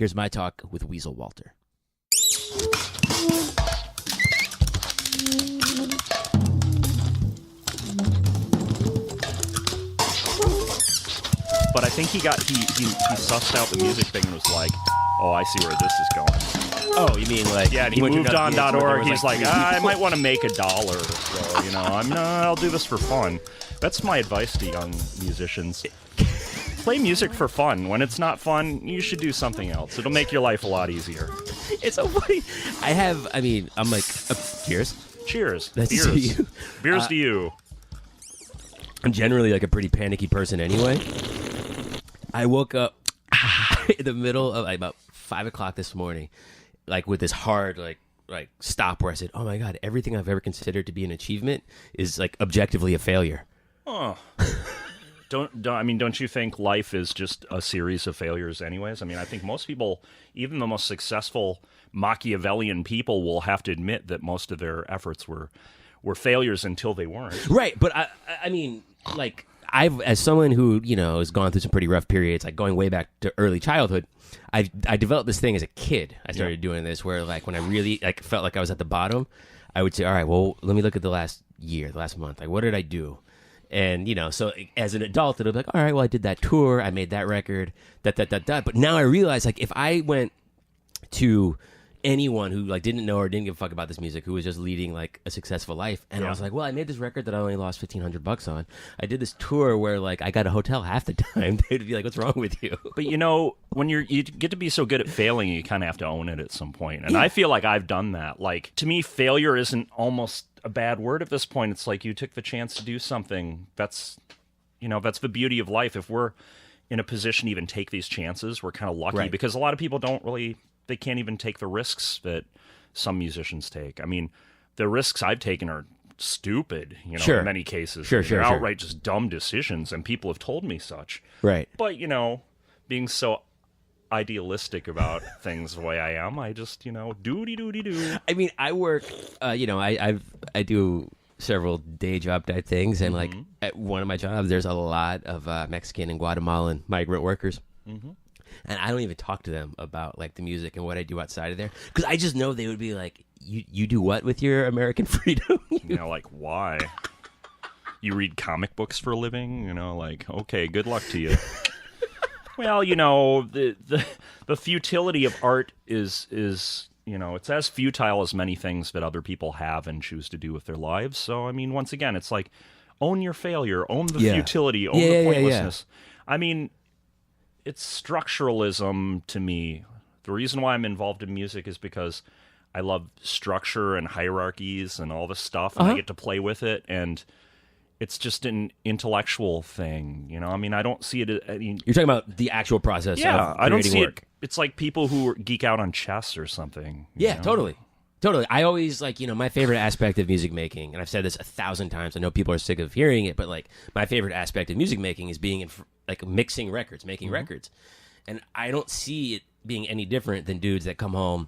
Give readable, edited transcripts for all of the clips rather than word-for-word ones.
Here's my talk with Weasel Walter. But I think he sussed out the music thing and was like, oh, I see where this is going. Oh, you mean like... Yeah, and he moved on.org. He's like, I might want to make $1 or so, you know. I'll do this for fun. That's my advice to young musicians. Play music for fun. When it's not fun, you should do something else. It'll make your life a lot easier. It's so funny. I'm like, cheers. Cheers. That's Beers. to you. Beers to you. I'm generally like a pretty panicky person anyway. I woke up in the middle of like, about 5 o'clock this morning, like with this hard like stop where I said, "Oh my God, everything I've ever considered to be an achievement is like objectively a failure." Oh. Don't you think life is just a series of failures anyways? I mean, I think most people, even the most successful Machiavellian people, will have to admit that most of their efforts were failures until they weren't. Right, but I mean, like, as someone who, you know, has gone through some pretty rough periods, like going way back to early childhood, I developed this thing as a kid. I started doing this where, like, when I really like felt like I was at the bottom, I would say, all right, well, let me look at the last month. Like, what did I do? And, you know, so as an adult, it'll be like, all right, well, I did that tour, I made that record, But now I realize, like, if I went to anyone who, like, didn't know or didn't give a fuck about this music, who was just leading, like, a successful life, and I was like, well, I made this record that I only lost $1,500 on. I did this tour where, like, I got a hotel half the time. They'd be like, what's wrong with you? But, you know, when you get to be so good at failing, you kind of have to own it at some point. And I feel like I've done that. Like, to me, failure isn't almost a bad word at this point. It's like you took the chance to do something. That's the beauty of life. If we're in a position to even take these chances, we're kind of lucky because a lot of people they can't even take the risks that some musicians take. I mean, the risks I've taken are stupid, you know, in many cases. They're outright just dumb decisions, and people have told me such. Right. But, you know, being so idealistic about things the way I am, I just, you know, doody-doody-doo. I mean, I work, you know, I do several day job type things, and like at one of my jobs, there's a lot of Mexican and Guatemalan migrant workers. And I don't even talk to them about like the music and what I do outside of there, because I just know they would be like, you do what with your American freedom? You know, like, why? You read comic books for a living? You know, like, okay, good luck to you. Well, you know, the futility of art is you know, it's as futile as many things that other people have and choose to do with their lives. So, I mean, once again, it's like, own your failure, own the futility, own the pointlessness. I mean, it's structuralism to me. The reason why I'm involved in music is because I love structure and hierarchies and all this stuff, and I get to play with it, and it's just an intellectual thing, you know? I mean, I don't see it as... you're talking about the actual process of creating I don't see work. It's like people who geek out on chess or something. Yeah, know? Totally. I always, like, you know, my favorite aspect of music making, and I've said this 1,000 times, I know people are sick of hearing it, but, like, my favorite aspect of music making is being, like, mixing records, making records. And I don't see it being any different than dudes that come home,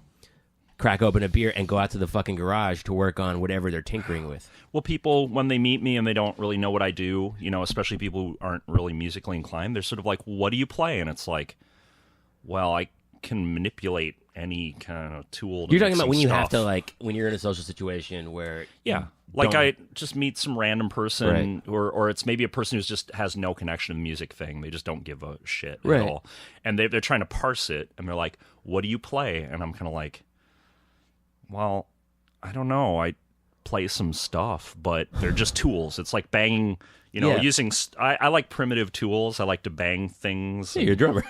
crack open a beer, and go out to the fucking garage to work on whatever they're tinkering with. Well, people, when they meet me and they don't really know what I do, you know, especially people who aren't really musically inclined, they're sort of like, what do you play? And it's like, well, I can manipulate any kind of tool to You're talking about when you stuff. have to, like, when you're in a social situation where... Yeah, like I just meet some random person, or it's maybe a person who just has no connection to the music thing. They just don't give a shit at all. And they're trying to parse it, and they're like, what do you play? And I'm kind of like, well, I don't know. I play some stuff, but they're just tools. It's like banging... You know, using... I like primitive tools. I like to bang things. Yeah, you're a drummer.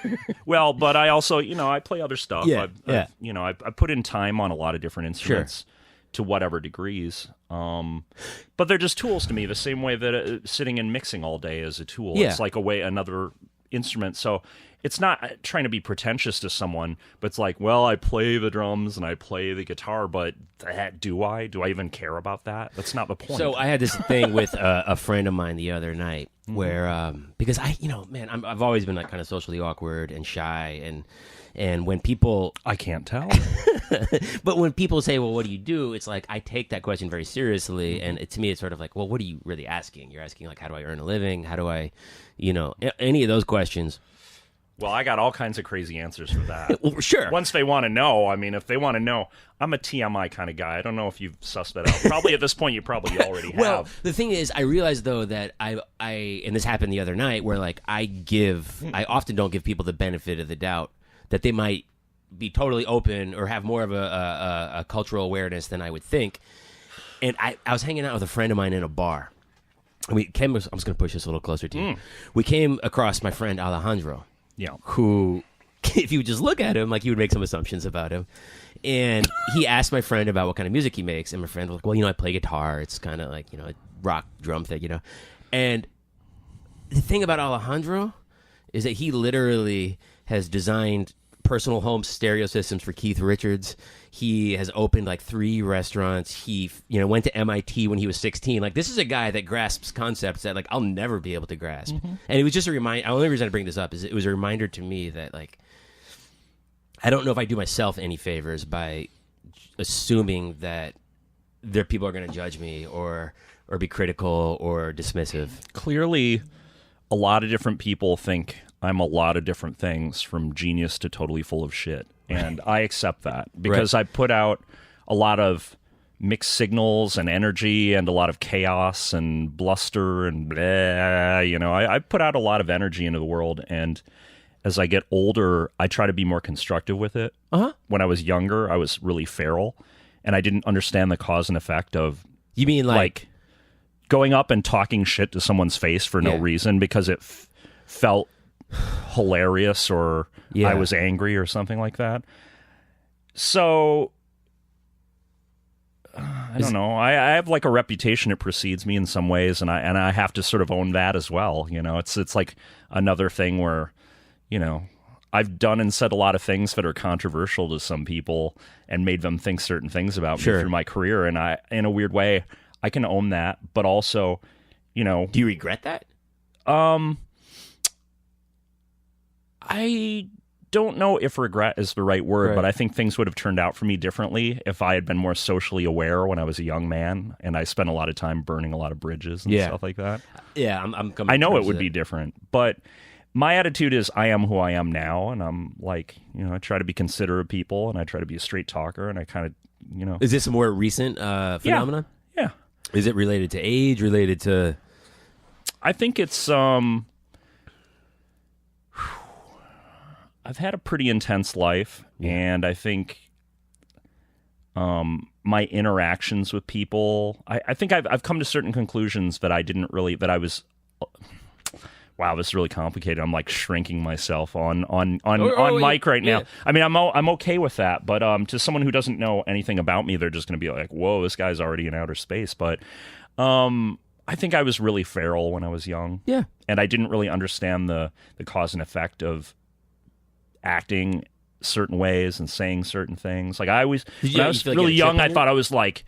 Well, but I also, you know, I play other stuff. You know, I put in time on a lot of different instruments to whatever degrees. But they're just tools to me, the same way that sitting and mixing all day is a tool. It's like another instrument. So it's not trying to be pretentious to someone, but it's like, well, I play the drums and I play the guitar, but do I even care about that? That's not the point. So I had this thing with a friend of mine the other night where, because I've always been like kind of socially awkward and shy, and when people... I can't tell. But when people say, well, what do you do? It's like, I take that question very seriously. And to me, it's sort of like, well, what are you really asking? You're asking, like, how do I earn a living? How do I, you know, any of those questions. Well, I got all kinds of crazy answers for that. Well, sure. Once they want to know, I mean, if they want to know, I'm a TMI kind of guy. I don't know if you've sussed that out. Probably at this point, you probably already have. Well, the thing is, I realized though that I and this happened the other night, where like I often don't give people the benefit of the doubt that they might be totally open or have more of a cultural awareness than I would think. And I was hanging out with a friend of mine in a bar. I'm just going to push this a little closer to you. We came across my friend Alejandro. Yeah. Who, if you would just look at him, like you would make some assumptions about him. And he asked my friend about what kind of music he makes. And my friend was like, well, I play guitar. It's kind of like, a rock drum thing, And the thing about Alejandro is that he literally has designed personal home stereo systems for Keith Richards. He has opened like 3 restaurants. He, went to MIT when he was 16. Like, this is a guy that grasps concepts that like I'll never be able to grasp. Mm-hmm. And it was just a reminder. The only reason I bring this up is it was a reminder to me that like I don't know if I do myself any favors by assuming that people are going to judge me or be critical or dismissive. Clearly, a lot of different people think I'm a lot of different things, from genius to totally full of shit. And I accept that because I put out a lot of mixed signals and energy and a lot of chaos and bluster and blah, I put out a lot of energy into the world. And as I get older, I try to be more constructive with it. Uh-huh. When I was younger, I was really feral and I didn't understand the cause and effect of... You mean like going up and talking shit to someone's face for no reason because it felt hilarious or I was angry or something like that. So I don't know. I have like a reputation that precedes me in some ways, and I have to sort of own that as well. It's like another thing where I've done and said a lot of things that are controversial to some people and made them think certain things about me through my career, and I, in a weird way, I can own that. But also, do you regret that? I don't know if regret is the right word, but I think things would have turned out for me differently if I had been more socially aware when I was a young man, and I spent a lot of time burning a lot of bridges and stuff like that. Yeah, I'm I know it would be different, but my attitude is I am who I am now, and I'm like, I try to be considerate of people, and I try to be a straight talker, and I kind of, Is this a more recent phenomenon? Yeah. Is it related to age, related to... I think it's... I've had a pretty intense life, and I think my interactions with people, I think I've come to certain conclusions that wow, this is really complicated. I'm like shrinking myself on mic right now. I mean, I'm okay with that, but to someone who doesn't know anything about me, they're just going to be like, whoa, this guy's already in outer space. But I think I was really feral when I was young. Yeah. And I didn't really understand the cause and effect of acting certain ways and saying certain things. Like I was really young, I thought I was like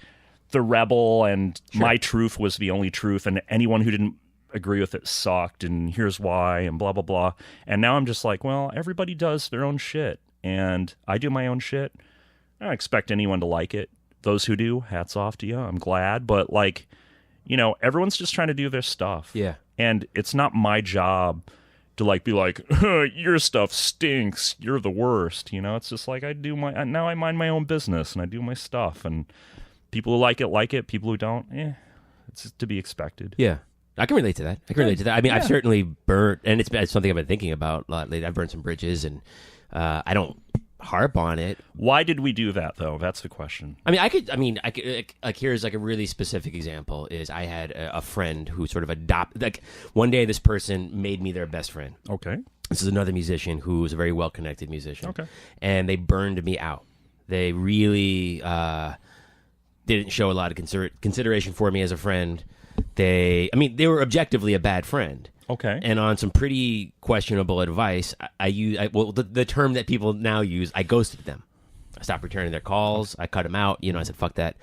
the rebel, and my truth was the only truth, and anyone who didn't agree with it sucked, and here's why, and blah blah blah. And now I'm just like, well, everybody does their own shit, and I do my own shit. I don't expect anyone to like it. Those who do, hats off to you. I'm glad, but like, everyone's just trying to do their stuff. Yeah. And it's not my job to like be like, your stuff stinks, you're the worst. It's just like I mind my own business and I do my stuff, and people who like it, people who don't, it's to be expected. Yeah, I can relate to that. I mean, I've certainly burnt, and it's something I've been thinking about a lot lately. I've burned some bridges, and I don't harp on it. Why did we do that though? That's the question. I mean, I could like here's like a really specific example is I had a friend who sort of adopted, like one day this person made me their best friend. Okay. This is another musician who was a very well-connected musician. Okay. And they burned me out. They really didn't show a lot of consideration for me as a friend. They were objectively a bad friend. Okay. And on some pretty questionable advice, the term that people now use, I ghosted them. I stopped returning their calls. I cut them out. I said, fuck that.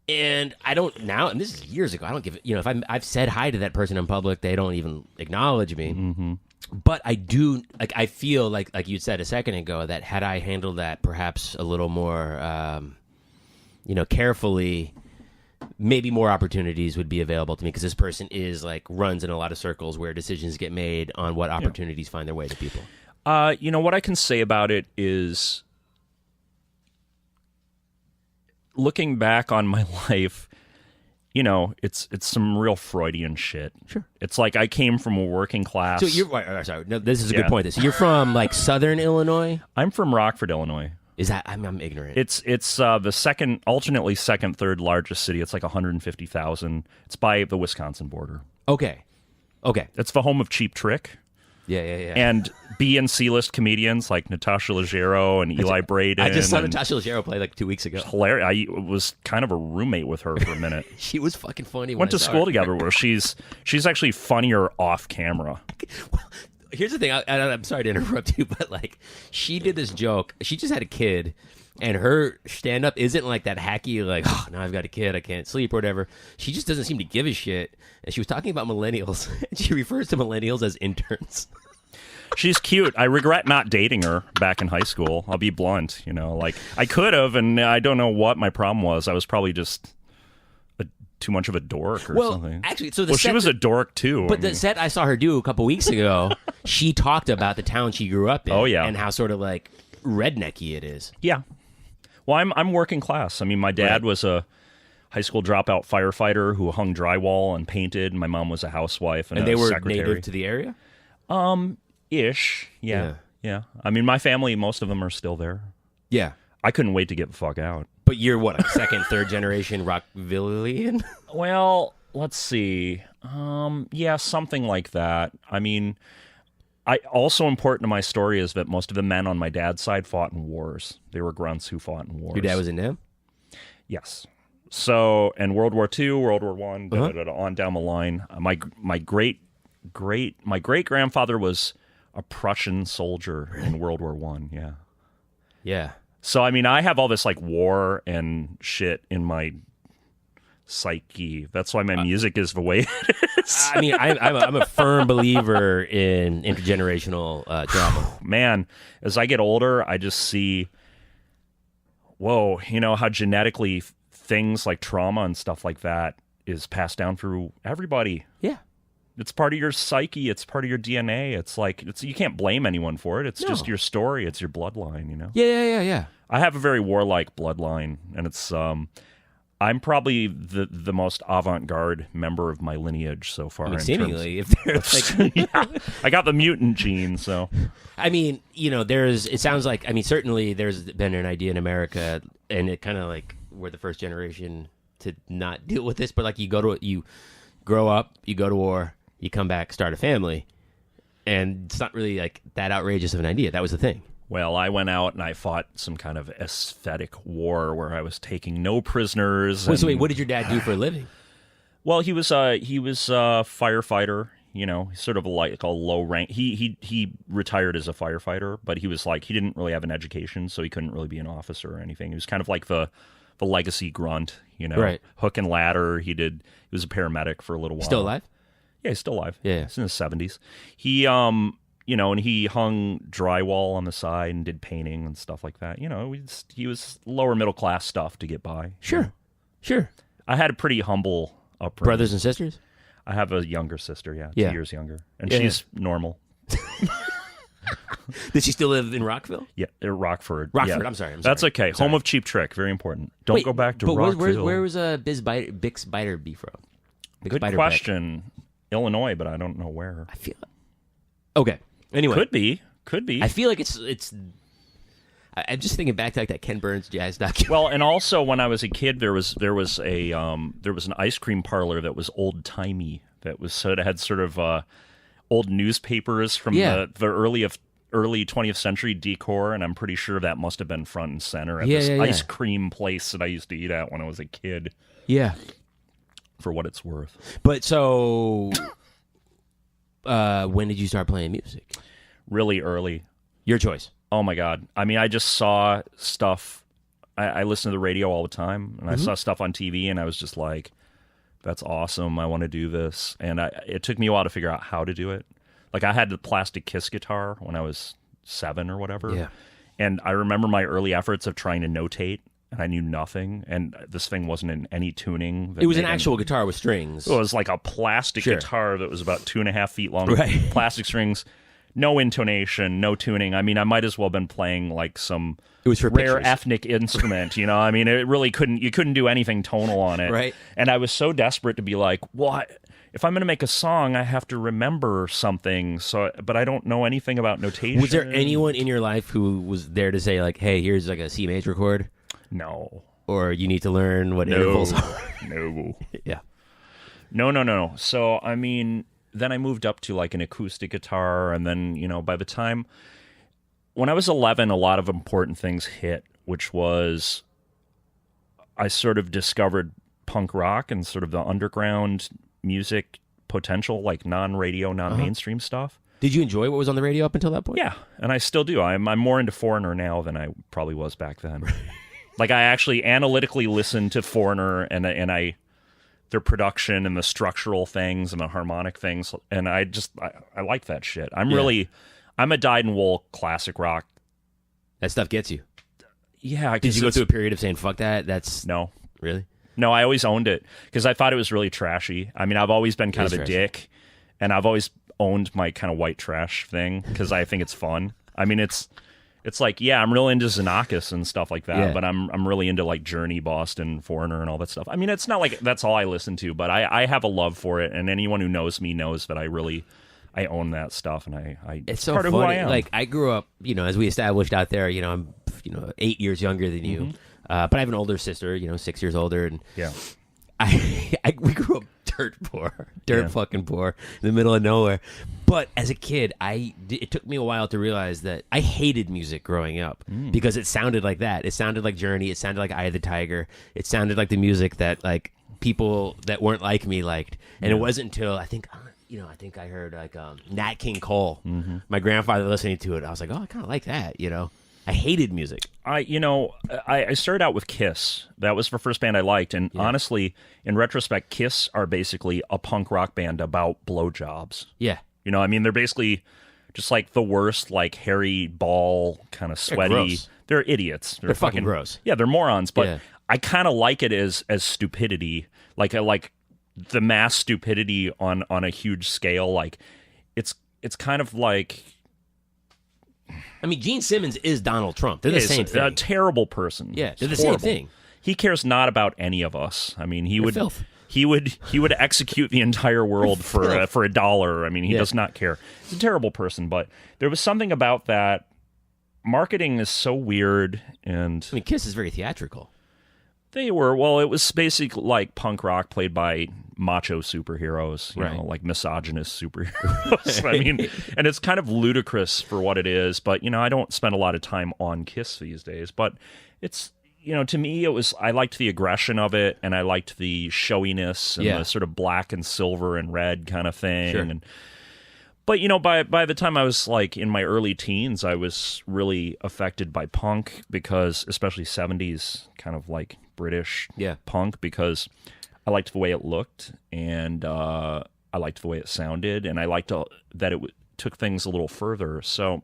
And I don't now, and this is years ago, I don't give it, if I've said hi to that person in public, they don't even acknowledge me. Mm-hmm. But I do, like, I feel like you said a second ago, that had I handled that perhaps a little more, carefully, maybe more opportunities would be available to me because this person is like runs in a lot of circles where decisions get made on what opportunities find their way to people. What I can say about it is, looking back on my life, it's some real Freudian shit. Sure. It's like I came from a working class. So you're sorry. No, this is a good point. So you're from like Southern Illinois. I'm from Rockford, Illinois. Is that I'm ignorant? It's the alternately second, third largest city. It's like 150,000. It's by the Wisconsin border. Okay. It's the home of Cheap Trick. Yeah. And B and C list comedians like Natasha Leggero and Eli Braden. I just saw Natasha Leggero play like 2 weeks ago. Hilarious. I was kind of a roommate with her for a minute. She was fucking funny. Went to school together. Where she's actually funnier off camera. Well, here's the thing. I'm sorry to interrupt you, but like she did this joke. She just had a kid, and her stand up isn't like that hacky, like, oh, now I've got a kid, I can't sleep or whatever. She just doesn't seem to give a shit. And she was talking about millennials, and she refers to millennials as interns. She's cute. I regret not dating her back in high school. I'll be blunt. Like I could have, and I don't know what my problem was. I was probably just too much of a dork or something. Actually, so she was a dork too. But the set I saw her do a couple weeks ago, she talked about the town she grew up in. Oh, yeah. And how sort of like rednecky it is. Yeah. Well, I'm working class. I mean, my dad was a high school dropout firefighter who hung drywall and painted. And my mom was a housewife and they were secretary. native to the area? Ish. Yeah. I mean, my family, most of them are still there. Yeah. I couldn't wait to get the fuck out. But you're what, a second, third generation Rockvillian? Well, let's see. Yeah, something like that. I mean, also important to my story is that most of the men on my dad's side fought in wars. They were grunts who fought in wars. Your dad was in them? Yes. So, and World War II, World War I, on down the line. My great grandfather was a Prussian soldier in World War I. Yeah. Yeah. So, I mean, I have all this like war and shit in my psyche. That's why my music is the way it is. I mean, I'm a firm believer in intergenerational trauma. Man, as I get older, I just see, whoa, how genetically things like trauma and stuff like that is passed down through everybody. Yeah. It's part of your psyche. It's part of your DNA. It's like you can't blame anyone for it. It's just your story. It's your bloodline. Yeah. I have a very warlike bloodline, and it's I'm probably the most avant-garde member of my lineage so far. I mean, seemingly, if there's like, yeah, I got the mutant gene. So, I mean, it sounds like, I mean, certainly there's been an idea in America, and it kind of like we're the first generation to not deal with this, but like you grow up, you go to war, you come back, start a family, and it's not really like that outrageous of an idea. That was the thing. Well, I went out and I fought some kind of aesthetic war where I was taking no prisoners. So wait, what did your dad do for a living? Well, he was a firefighter. Sort of like a low rank. He retired as a firefighter, but he was like he didn't really have an education, so he couldn't really be an officer or anything. He was kind of like the legacy grunt, right? Hook and ladder. He was a paramedic for a little while. Still alive? Yeah, he's still alive. Yeah, he's in his 70s. He and he hung drywall on the side and did painting and stuff like that. He was lower middle class stuff to get by. Sure. I had a pretty humble upbringing. Brothers and sisters? I have a younger sister, 2 years younger, and she's normal. Did she still live in Rockville? Yeah, Rockford. Rockford. Yeah. I'm sorry. That's okay. Home of Cheap Trick, very important. Don't go back to Rockville. Where was Bix Biter be from? Good question. Illinois, but I don't know where. I feel okay. Anyway, could be. I feel like it's. I'm just thinking back to like that Ken Burns jazz documentary. Well, and also when I was a kid, there was an ice cream parlor that was old timey. That was so it had sort of old newspapers from the early 20th century decor, and I'm pretty sure that must have been front and center at this ice cream place that I used to eat at when I was a kid. Yeah, for what it's worth. But so. When did you start playing music? Really early. Your choice. Oh my God. I mean, I just saw stuff. I listen to the radio all the time, and I saw stuff on TV, and I was just like, that's awesome. I want to do this. And it took me a while to figure out how to do it. Like, I had the plastic Kiss guitar when I was 7 or whatever. Yeah. And I remember my early efforts of trying to notate, and I knew nothing, and this thing wasn't in any tuning. It was an actual guitar with strings. It was like a plastic guitar that was about 2.5 feet long, right. plastic strings, no intonation, no tuning. I mean, I might as well have been playing like some it was for rare pictures. ethnic instrument, you know? I mean, it really you couldn't do anything tonal on it. Right. And I was so desperate to be like, well, if I'm going to make a song, I have to remember something. But I don't know anything about notation. Was there anyone in your life who was there to say like, hey, here's like a C major chord? No. Or you need to learn what intervals are? No. Yeah. No. So, I mean, then I moved up to like an acoustic guitar, and then, you know, by the time when I was 11, a lot of important things hit, which was I sort of discovered punk rock and sort of the underground music potential, like non-radio, non-mainstream stuff. Did you enjoy what was on the radio up until that point? Yeah, and I still do. I'm more into Foreigner now than I probably was back then. Like, I actually analytically listen to Foreigner and their production and the structural things and the harmonic things, and I like that shit. I'm a dyed-in-wool classic rock. That stuff gets you. Yeah. Did you go through a period of saying, fuck that? No. Really? No, I always owned it because I thought it was really trashy. I mean, I've always been kind of a dick, and I've always owned my kind of white trash thing because I think it's fun. I mean, it's like, yeah, I'm real into Xenakis and stuff like that, but I'm really into like Journey, Boston, Foreigner, and all that stuff. I mean, it's not like that's all I listen to, but I have a love for it, and anyone who knows me knows that I own that stuff, and it's so part funny. of who I am. Like, I grew up, you know, as we established out there, you know, I'm 8 years younger than you, but I have an older sister, 6 years older, and we grew up dirt fucking poor in the middle of nowhere. But as a kid, it took me a while to realize that I hated music growing up because it sounded like that. It sounded like Journey. It sounded like Eye of the Tiger. It sounded like the music that like people that weren't like me liked. And it wasn't until I think I heard like Nat King Cole. My grandfather listening to it. I was like, oh, I kind of like that. I hated music. I started out with Kiss. That was the first band I liked, and honestly, in retrospect, Kiss are basically a punk rock band about blowjobs. Yeah. I mean, they're basically just like the worst, like hairy ball, kind of sweaty. They're idiots. They're fucking gross. Yeah, they're morons. But I kind of like it as stupidity. Like I like the mass stupidity on a huge scale. Like it's kind of like. I mean, Gene Simmons is Donald Trump. They're the same thing. A terrible person. Yeah, they're the same thing. He cares not about any of us. I mean, he would execute the entire world for $1. I mean, he does not care. He's a terrible person, but there was something about that. Marketing is so weird, and I mean, Kiss is very theatrical. They were. Well, it was basically like punk rock played by macho superheroes, you know, like misogynist superheroes. I mean, and it's kind of ludicrous for what it is, but, I don't spend a lot of time on Kiss these days, but it's, to me, I liked the aggression of it, and I liked the showiness and the sort of black and silver and red kind of thing. Sure. But, by the time I was like in my early teens, I was really affected by punk because, especially 70s kind of like British punk, because I liked the way it looked, and I liked the way it sounded, and I liked that it took things a little further. So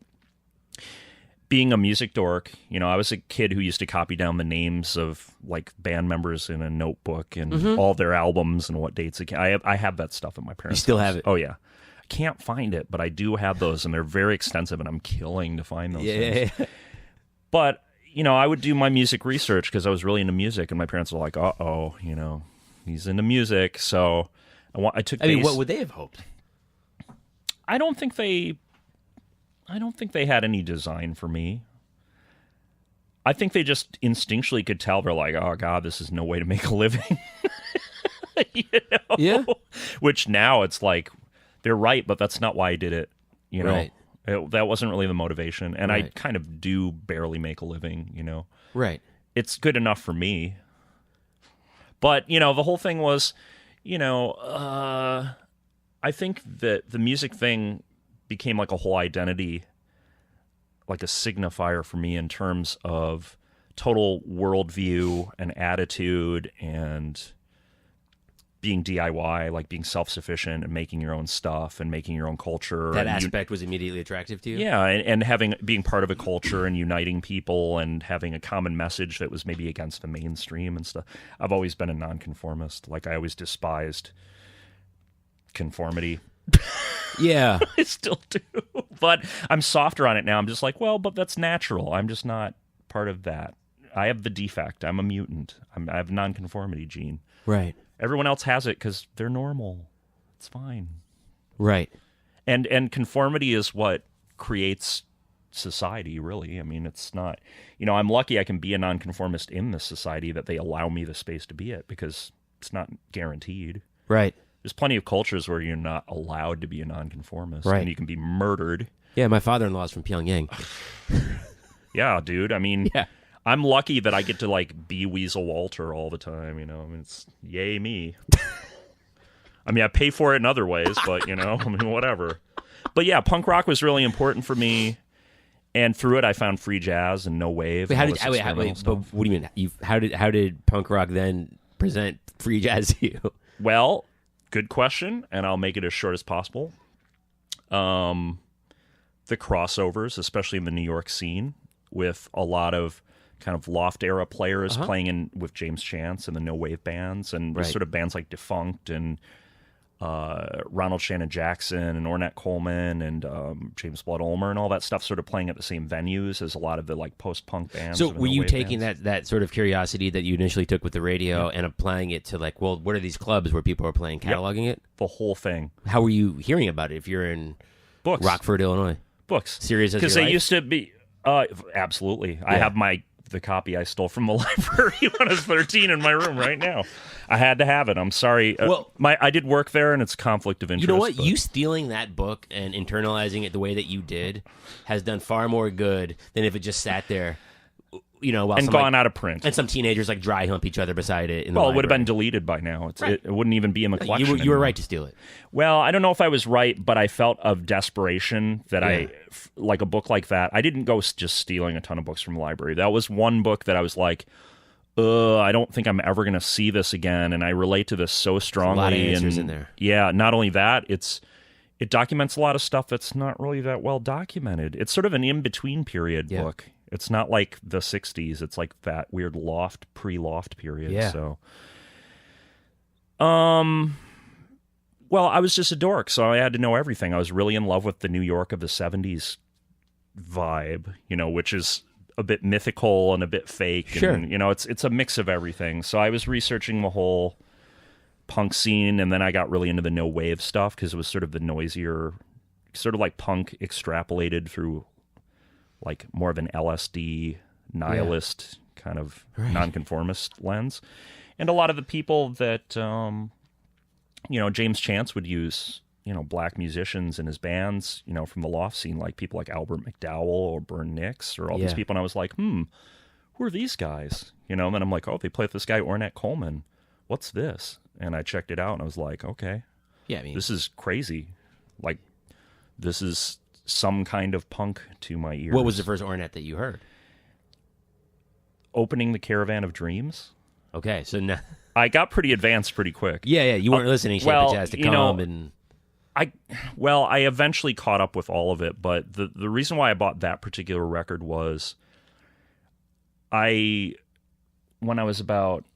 being a music dork, I was a kid who used to copy down the names of like band members in a notebook and all their albums and what dates. I have that stuff at my parents' You still house. have it? Oh, yeah. Can't find it, but I do have those, and they're very extensive, and I'm killing to find those things. But I would do my music research because I was really into music, and my parents were like, "Uh-oh, he's into music." So I took. I mean, what would they have hoped? I don't think they had any design for me. I think they just instinctually could tell. They're like, "Oh God, this is no way to make a living." Yeah. Which now it's like. They're right, but that's not why I did it. Right. That wasn't really the motivation, and I kind of do barely make a living. Right. It's good enough for me. But the whole thing was, I think that the music thing became like a whole identity, like a signifier for me in terms of total worldview and attitude and being DIY, like being self-sufficient and making your own stuff and making your own culture. That and aspect was immediately attractive to you? Yeah, and being part of a culture and uniting people and having a common message that was maybe against the mainstream and stuff. I've always been a nonconformist. Like, I always despised conformity. Yeah. I still do. But I'm softer on it now. I'm just like, well, but that's natural. I'm just not part of that. I have the defect. I'm a mutant. I have nonconformity gene. Right. Everyone else has it because they're normal. It's fine. Right. And conformity is what creates society, really. I mean, it's not... I'm lucky I can be a nonconformist in this society, that they allow me the space to be it, because it's not guaranteed. Right. There's plenty of cultures where you're not allowed to be a nonconformist. Right. And you can be murdered. Yeah, my father-in-law's from Pyongyang. Yeah, dude. I mean... Yeah. I'm lucky that I get to be Weasel Walter all the time, I mean, it's yay me. I mean, I pay for it in other ways, but I mean, whatever. But yeah, punk rock was really important for me, and through it, I found free jazz and no wave. Wait, but what do you mean? How did punk rock then present free jazz to you? Well, good question, and I'll make it as short as possible. The crossovers, especially in the New York scene, with a lot of kind of loft era players playing with James Chance and the no wave bands, and sort of bands like Defunct and Ronald Shannon Jackson and Ornette Coleman and James Blood Ulmer and all that stuff, sort of playing at the same venues as a lot of the post punk bands. So were you taking that sort of curiosity that you initially took with the radio and applying it to what are these clubs where people are playing, cataloging it? The whole thing. How were you hearing about it if you're in books, Rockford, Illinois? Books. Serious as because they used to be. Absolutely. Yeah. I have the copy I stole from the library when I was 13 in my room right now. I had to have it. I'm sorry. Well, I did work there, and it's conflict of interest. You know what? You stealing that book and internalizing it the way that you did has done far more good than if it just sat there, while gone out of print. And some teenagers dry hump each other beside it. It would have been deleted by now. It wouldn't even be in the collection. You were right to steal it. Well, I don't know if I was right, but I felt of desperation that like a book like that. I didn't go just stealing a ton of books from the library. That was one book that I was like, I don't think I'm ever going to see this again, and I relate to this so strongly. There's a lot of answers in there. Yeah, not only that, it documents a lot of stuff that's not really that well documented. It's sort of an in-between period book. It's not like the 60s. It's like that weird pre-loft period. Yeah. So, well, I was just a dork, so I had to know everything. I was really in love with the New York of the 70s vibe, which is a bit mythical and a bit fake. Sure. And, it's a mix of everything. So I was researching the whole punk scene, and then I got really into the no wave stuff because it was sort of the noisier, sort of like punk extrapolated through more of an LSD nihilist kind of nonconformist lens. And a lot of the people that James Chance would use, black musicians in his bands, from the loft scene, like people like Albert McDowell or Bern Nix or all these people. And I was like, who are these guys? And then I'm like, oh, they play with this guy Ornette Coleman. What's this? And I checked it out, and I was like, okay, this is crazy. This is some kind of punk to my ears. What was the first Ornette that you heard? Opening the Caravan of Dreams. Okay, so now I got pretty advanced pretty quick. Yeah, you weren't listening. Shape of Jazz to come, and I eventually caught up with all of it. But the reason why I bought that particular record was, when I was about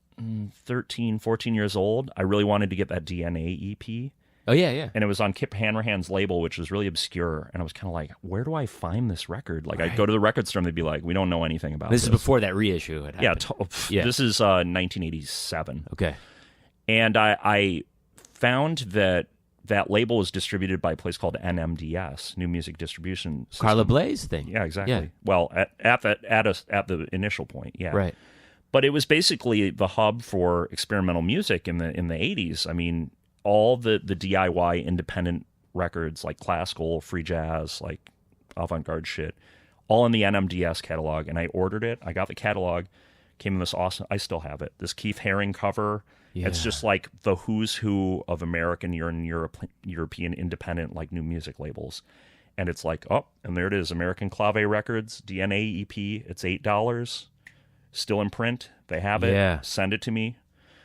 13, 14 years old, I really wanted to get that DNA EP. Oh, yeah. And it was on Kip Hanrahan's label, which was really obscure. And I was kind of like, where do I find this record? I'd go to the record store, and they'd be like, we don't know anything about this. This is before that reissue had happened. This is 1987. Okay. And I found that label was distributed by a place called NMDS, New Music Distribution System. Carla Blaze thing. Yeah, exactly. Yeah. Well, at the initial point, yeah. Right. But it was basically the hub for experimental music in the 80s. I mean, all the DIY independent records, like classical, free jazz, like avant-garde shit, all in the NMDS catalog. And I ordered it. I got the catalog. Came in this awesome, I still have it, this Keith Haring cover. Yeah. It's just like the who's who of American and European independent new music labels. And it's like, and there it is, American Clave Records, DNA EP. It's $8. Still in print. They have it. Yeah. Send it to me.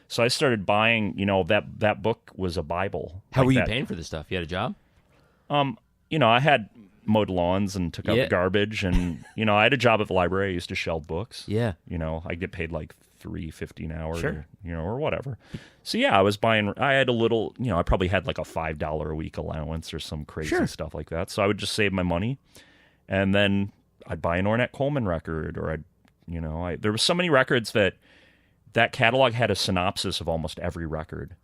So I started buying, that book was a Bible. How were you that. paying for this stuff? You had a job? I had mowed lawns and took out Yeah. the garbage, and I had a job at the library. I used to shelve books. Yeah. I get paid like $3.50 an hour, Sure. or whatever. So yeah, I was buying. I had a little, I probably had like a $5 a week allowance or some crazy stuff like that. So I would just save my money, and then I'd buy an Ornette Coleman record, or there were so many records that catalog had a synopsis of almost every record.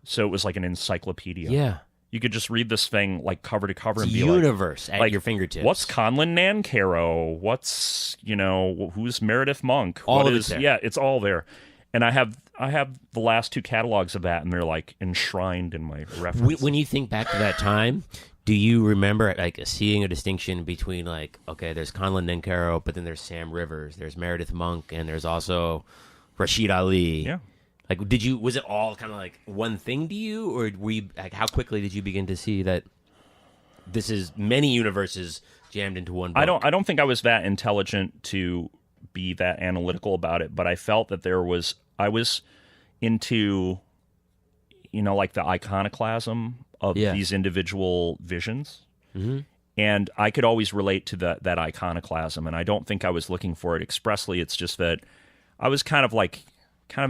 So it was like an encyclopedia. Yeah. You could just read this thing like cover to cover It's and a be universe at like, your fingertips. What's Conlon Nancaro? What's who's Meredith Monk? All of it's there. Yeah, it's all there. And I have the last 2 catalogs of that, and they're like enshrined in my reference. When you think back to that time, do you remember like seeing a distinction between like, okay, there's Conlon Nancaro, but then there's Sam Rivers, there's Meredith Monk, and there's also Rashid Ali? Yeah. Like, was it all kind of like one thing to you, or were you like, how quickly did you begin to see that this is many universes jammed into one book? I don't think I was that intelligent to be that analytical about it, but I felt that I was into, like the iconoclasm of these individual visions. Mm-hmm. And I could always relate to that iconoclasm, and I don't think I was looking for it expressly. It's just that I was kind of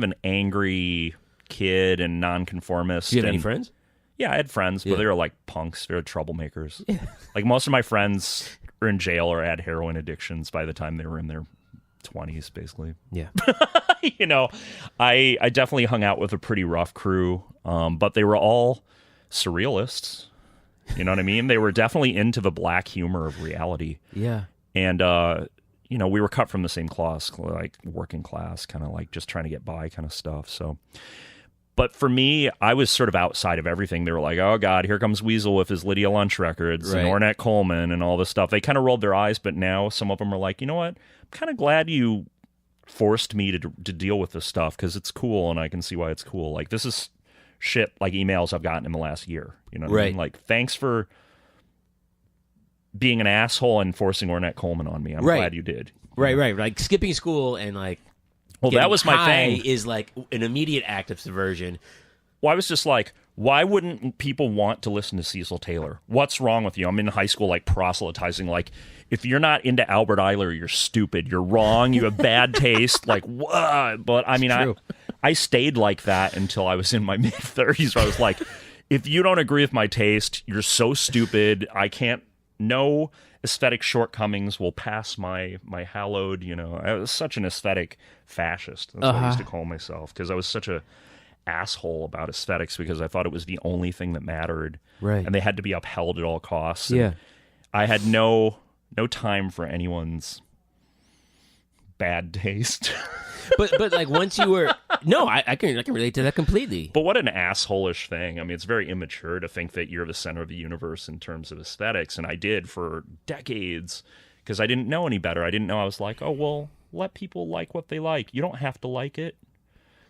an angry kid and nonconformist. Do you have any friends? Yeah, I had friends, but they were like punks. They were troublemakers. Yeah. Like most of my friends were in jail or had heroin addictions by the time they were in their 20s, basically. Yeah. I definitely hung out with a pretty rough crew, but they were all surrealists. You know what I mean? They were definitely into the black humor of reality. Yeah. And, we were cut from the same cloth, like working class, kind of like just trying to get by kind of stuff. So, but for me, I was sort of outside of everything. They were like, oh God, here comes Weasel with his Lydia Lunch records and Ornette Coleman and all this stuff. They kind of rolled their eyes, but now some of them are like, you know what? I'm kind of glad you forced me to deal with this stuff because it's cool and I can see why it's cool. Like this is shit like emails I've gotten in the last year. You know what I mean? Like, thanks for being an asshole and forcing Ornette Coleman on me. I'm glad you did. Right. Like skipping school and like, well, that was my thing. Is like an immediate act of subversion. Well, I was just like, why wouldn't people want to listen to Cecil Taylor? What's wrong with you? I'm in high school, like proselytizing, like if you're not into Albert Eiler, you're stupid. You're wrong. You have bad taste. Like, what? But I mean, I stayed like that until I was in my mid 30s, where I was like, if you don't agree with my taste, you're so stupid. I can't. No aesthetic shortcomings will pass my hallowed. I was such an aesthetic fascist. That's what I used to call myself because I was such a asshole about aesthetics because I thought it was the only thing that mattered, right? And they had to be upheld at all costs. Yeah, and I had no time for anyone's bad taste. but like once you were I can relate to that completely. But what an asshole-ish thing. I mean, it's very immature to think that you're the center of the universe in terms of aesthetics, and I did for decades because I didn't know any better. I didn't know. I was like, oh well, let people like what they like. You don't have to like it.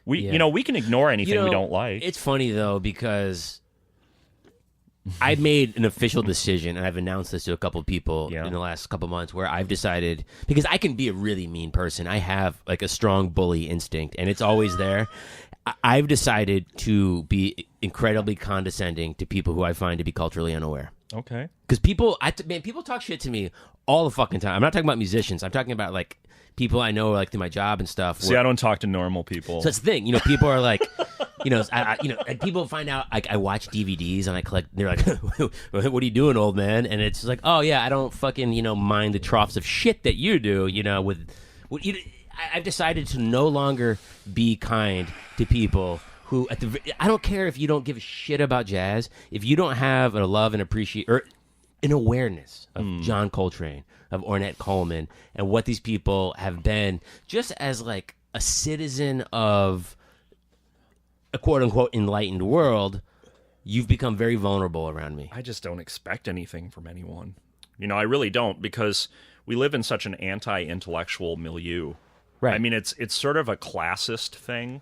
We can ignore anything we don't like. It's funny though because I made an official decision, and I've announced this to a couple of people in the last couple of months, where I've decided, because I can be a really mean person. I have like a strong bully instinct, and it's always there. I've decided to be incredibly condescending to people who I find to be culturally unaware. Okay. Because people talk shit to me all the fucking time. I'm not talking about musicians. I'm talking about like people I know like through my job and stuff. See, I don't talk to normal people. So that's the thing. People are like, and people find out like I watch DVDs and I collect. They're like, "What are you doing, old man?" And it's like, "Oh yeah, I don't fucking mind the troughs of shit that you do." I've decided to no longer be kind to people who I don't care if you don't give a shit about jazz. If you don't have a love and appreciate or an awareness of John Coltrane, of Ornette Coleman, and what these people have been, just as like a citizen of a quote-unquote enlightened world, you've become very vulnerable around me. I just don't expect anything from anyone. I really don't, because we live in such an anti-intellectual milieu. Right. I mean, it's sort of a classist thing.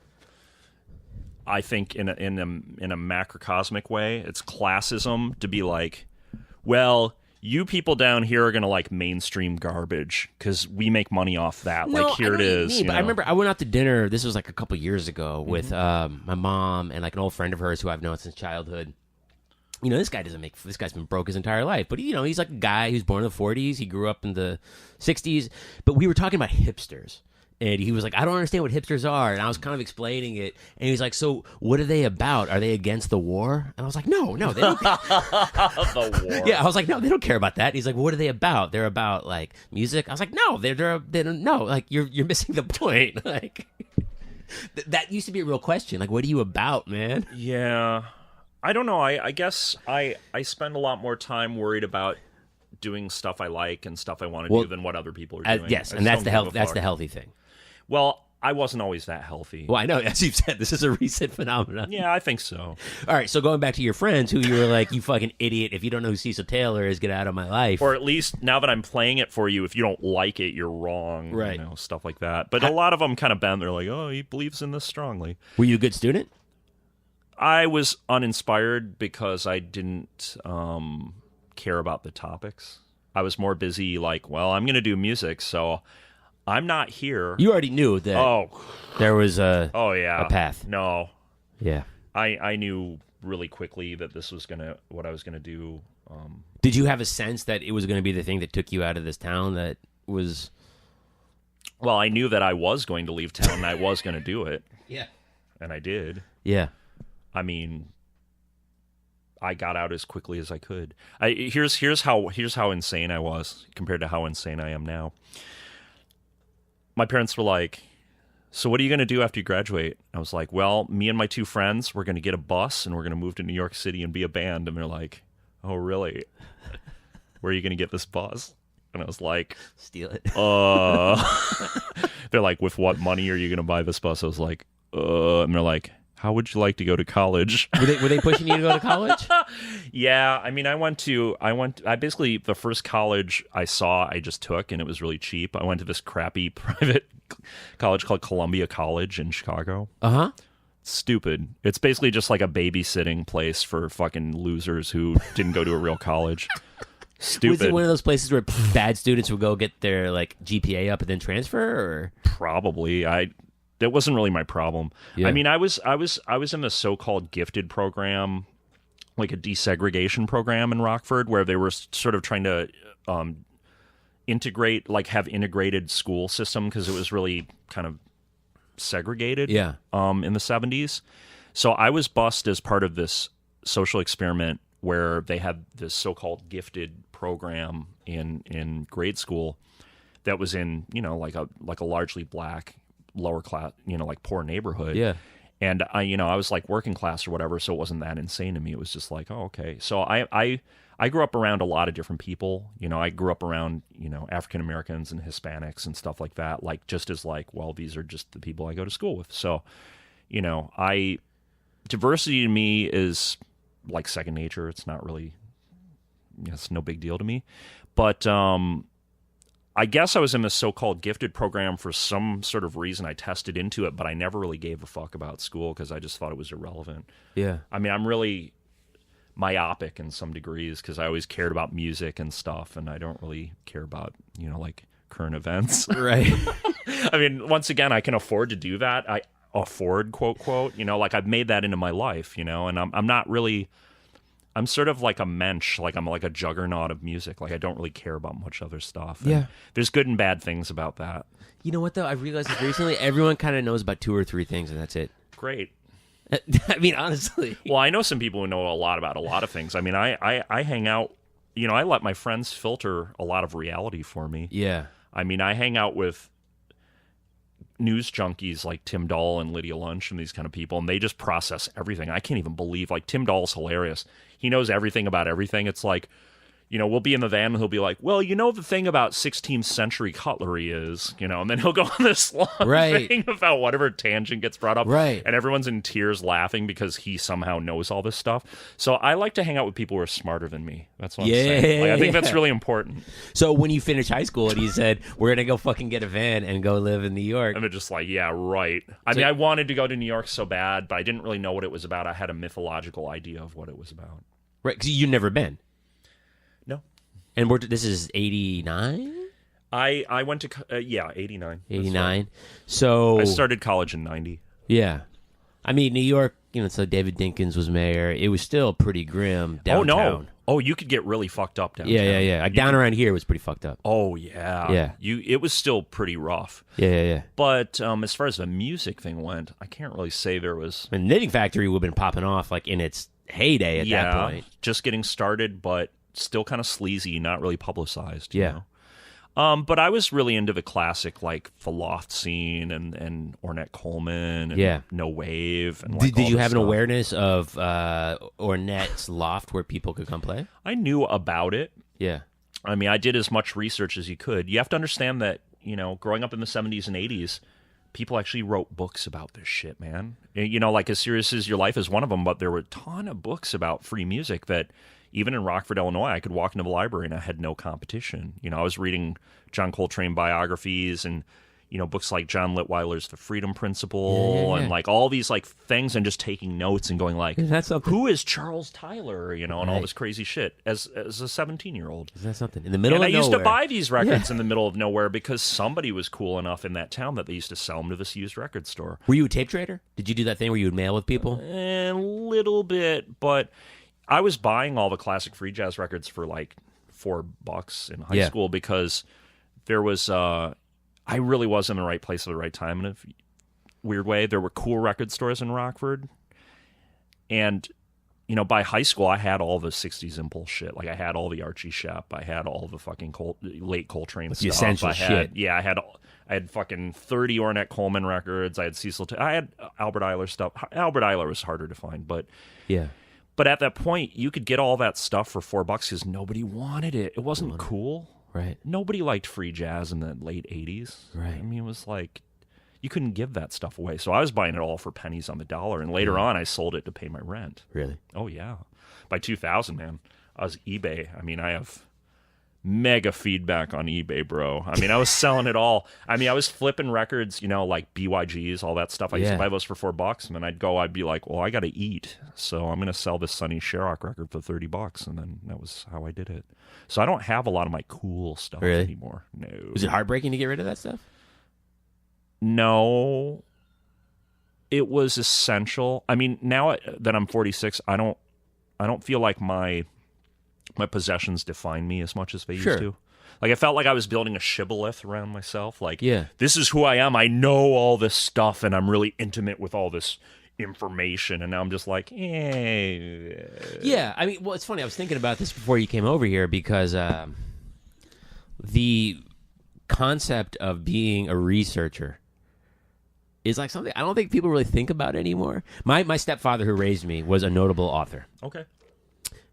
I think in a macrocosmic way, it's classism to be like, well, You people down here are gonna like mainstream garbage because we make money off that. No, like here I it know what you is. mean, You but know? I remember I went out to dinner. This was like a couple years ago with my mom and like an old friend of hers who I've known since childhood. You know, this guy's been broke his entire life, but you know, he's like a guy who's born in the 40s. He grew up in the 60s, but we were talking about hipsters. And he was like, I don't understand what hipsters are. And I was kind of explaining it. And he was like, so what are they about? Are they against the war? And I was like, no, they don't. The war. Yeah, I was like, no, they don't care about that. And he's like, what are they about? They're about like music. I was like, no, they don't. No, like you're missing the point. Like that used to be a real question. Like, what are you about, man? Yeah. I don't know. I guess I spend a lot more time worried about doing stuff I like and stuff I want to do than what other people are doing. Yes, I and just don't give a that's fuck. the healthy thing. Well, I wasn't always that healthy. Well, I know, as you've said, this is a recent phenomenon. Yeah, I think so. All right, so going back to your friends who you were like, you fucking idiot, if you don't know who Cecil Taylor is, get out of my life. Or at least now that I'm playing it for you, if you don't like it, you're wrong. Right. You know, stuff like that. But a lot of them kind of bend. They're like, oh, he believes in this strongly. Were you a good student? I was uninspired because I didn't care about the topics. I was more busy like, well, I'm going to do music, so I'm not here. You already knew that there was a path. No. Yeah. I knew really quickly that this was what I was going to do. Did you have a sense that it was going to be the thing that took you out of this town that was... Well, I knew that I was going to leave town and I was going to do it. Yeah. And I did. Yeah. I mean, I got out as quickly as I could. Here's how insane I was compared to how insane I am now. My parents were like, so what are you going to do after you graduate? I was like, well, me and my two friends, we're going to get a bus and we're going to move to New York City and be a band. And they're like, oh, really? Where are you going to get this bus? And I was like, steal it. They're like, with what money are you going to buy this bus? I was like, and they're like, how would you like to go to college? Were they pushing you to go to college? Yeah, I mean, I basically, the first college I saw, I just took, and it was really cheap. I went to this crappy private college called Columbia College in Chicago. Uh-huh. Stupid. It's basically just like a babysitting place for fucking losers who didn't go to a real college. Stupid. Was it one of those places where bad students would go get their like GPA up and then transfer, or? Probably. That wasn't really my problem. Yeah. I mean, I was in the so-called gifted program, like a desegregation program in Rockford, where they were sort of trying to have integrated school system because it was really kind of segregated. Yeah. In the 70s. So I was bused as part of this social experiment where they had this so-called gifted program in grade school that was in, you know, like a largely black, lower class, you know, like poor neighborhood. Yeah. And I was like working class or whatever, so it wasn't that insane to me. It was just like, oh, okay. So I grew up around a lot of different people. You know, I grew up around, you know, African Americans and Hispanics and stuff like that. Like, just as like, well, these are just the people I go to school with. So, you know, diversity to me is like second nature. It's not really, it's no big deal to me. But I guess I was in this so-called gifted program for some sort of reason. I tested into it, but I never really gave a fuck about school because I just thought it was irrelevant. Yeah. I mean, I'm really myopic in some degrees because I always cared about music and stuff, and I don't really care about, you know, like current events. Right. I mean, once again, I can afford to do that. I afford, quote, quote, you know, like I've made that into my life, you know, and I'm not really... I'm sort of like a mensch, like I'm like a juggernaut of music. Like I don't really care about much other stuff. And yeah. There's good and bad things about that. You know what, though? I've realized this recently. Everyone kind of knows about 2 or 3 things, and that's it. Great. I mean, honestly. Well, I know some people who know a lot about a lot of things. I mean, I hang out, you know, I let my friends filter a lot of reality for me. Yeah. I mean, I hang out with news junkies like Tim Dahl and Lydia Lunch and these kind of people, and they just process everything. I can't even believe, like, Tim Dahl's hilarious. He knows everything about everything. It's like, you know, we'll be in the van and he'll be like, well, you know, the thing about 16th century cutlery is, you know, and then he'll go on this long thing about whatever tangent gets brought up. Right. And everyone's in tears laughing because he somehow knows all this stuff. So I like to hang out with people who are smarter than me. That's what I'm saying. Like, I think that's really important. So when you finished high school and you said, we're going to go fucking get a van and go live in New York. And they're just like, yeah, right. I mean, I wanted to go to New York so bad, but I didn't really know what it was about. I had a mythological idea of what it was about. Right, because you've never been. No. And this is 89? I went to 89. 89. So I started college in 90. Yeah. I mean, New York, so David Dinkins was mayor. It was still pretty grim downtown. Oh, no. Oh, you could get really fucked up downtown. Yeah. Like down around here was pretty fucked up. Oh, yeah. Yeah. It was still pretty rough. Yeah. But as far as the music thing went, I can't really say there was... And Knitting Factory would have been popping off like in its heyday at that point. Just getting started, but still kind of sleazy, not really publicized. Yeah. You know? But I was really into the classic, like the Loft scene and Ornette Coleman and No Wave. And did you have an awareness of Ornette's Loft where people could come play? I knew about it. Yeah. I mean, I did as much research as you could. You have to understand that, growing up in the 70s and 80s, people actually wrote books about this shit, man. Like As Serious as Your Life is one of them, but there were a ton of books about free music that... Even in Rockford, Illinois, I could walk into the library and I had no competition. I was reading John Coltrane biographies and, books like John Litweiler's The Freedom Principle and like all these like things and just taking notes and going like, that's who is Charles Tyler? And all this crazy shit as a 17-year-old. Is that something? In the middle of nowhere. I used to buy these records in the middle of nowhere because somebody was cool enough in that town that they used to sell them to this used record store. Were you a tape trader? Did you do that thing where you would mail with people? A little bit, but... I was buying all the classic free jazz records for like $4 in high school because there was I really was in the right place at the right time in a weird way. There were cool record stores in Rockford, and by high school I had all the '60s impulse shit. Like I had all the Archie Shepp, I had all the fucking late Coltrane stuff. The essential shit. Yeah, I had fucking 30 Ornette Coleman records. I had I had Albert Eiler stuff. Albert Eiler was harder to find, but yeah. But at that point, you could get all that stuff for $4 because nobody wanted it. It wasn't cool. Right. Nobody liked free jazz in the late 80s. Right. I mean, it was like, you couldn't give that stuff away. So I was buying it all for pennies on the dollar. And later on, I sold it to pay my rent. Really? Oh, yeah. By 2000, man, I was eBay. I mean, I have mega feedback on eBay, bro. I mean, I was selling it all. I mean, I was flipping records, like BYGs, all that stuff. I used to buy those for $4, and then I'd be like, well, I got to eat, so I'm going to sell this Sonny Sharrock record for $30, and then that was how I did it. So I don't have a lot of my cool stuff anymore. No. Was it heartbreaking to get rid of that stuff? No. It was essential. I mean, now that I'm 46, I don't feel like my possessions define me as much as they used to. Like I felt like I was building a shibboleth around myself. Like, this is who I am. I know all this stuff, and I'm really intimate with all this information. And now I'm just like, Yeah, I mean, well, it's funny. I was thinking about this before you came over here because the concept of being a researcher is like something I don't think people really think about anymore. My stepfather who raised me was a notable author. Okay.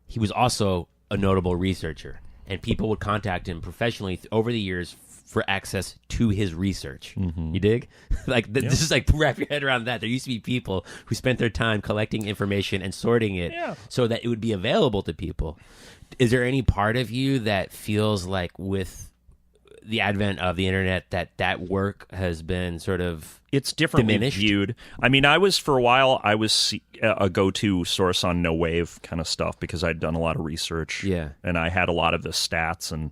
He was also a notable researcher, and people would contact him professionally over the years for access to his research. Mm-hmm. You dig? This is like wrap your head around that. There used to be people who spent their time collecting information and sorting it so that it would be available to people. Is there any part of you that feels like with the advent of the internet that work has been sort of it's differently diminished? Viewed? I mean, for a while I was a go-to source on No Wave kind of stuff because I'd done a lot of research. Yeah. And I had a lot of the stats and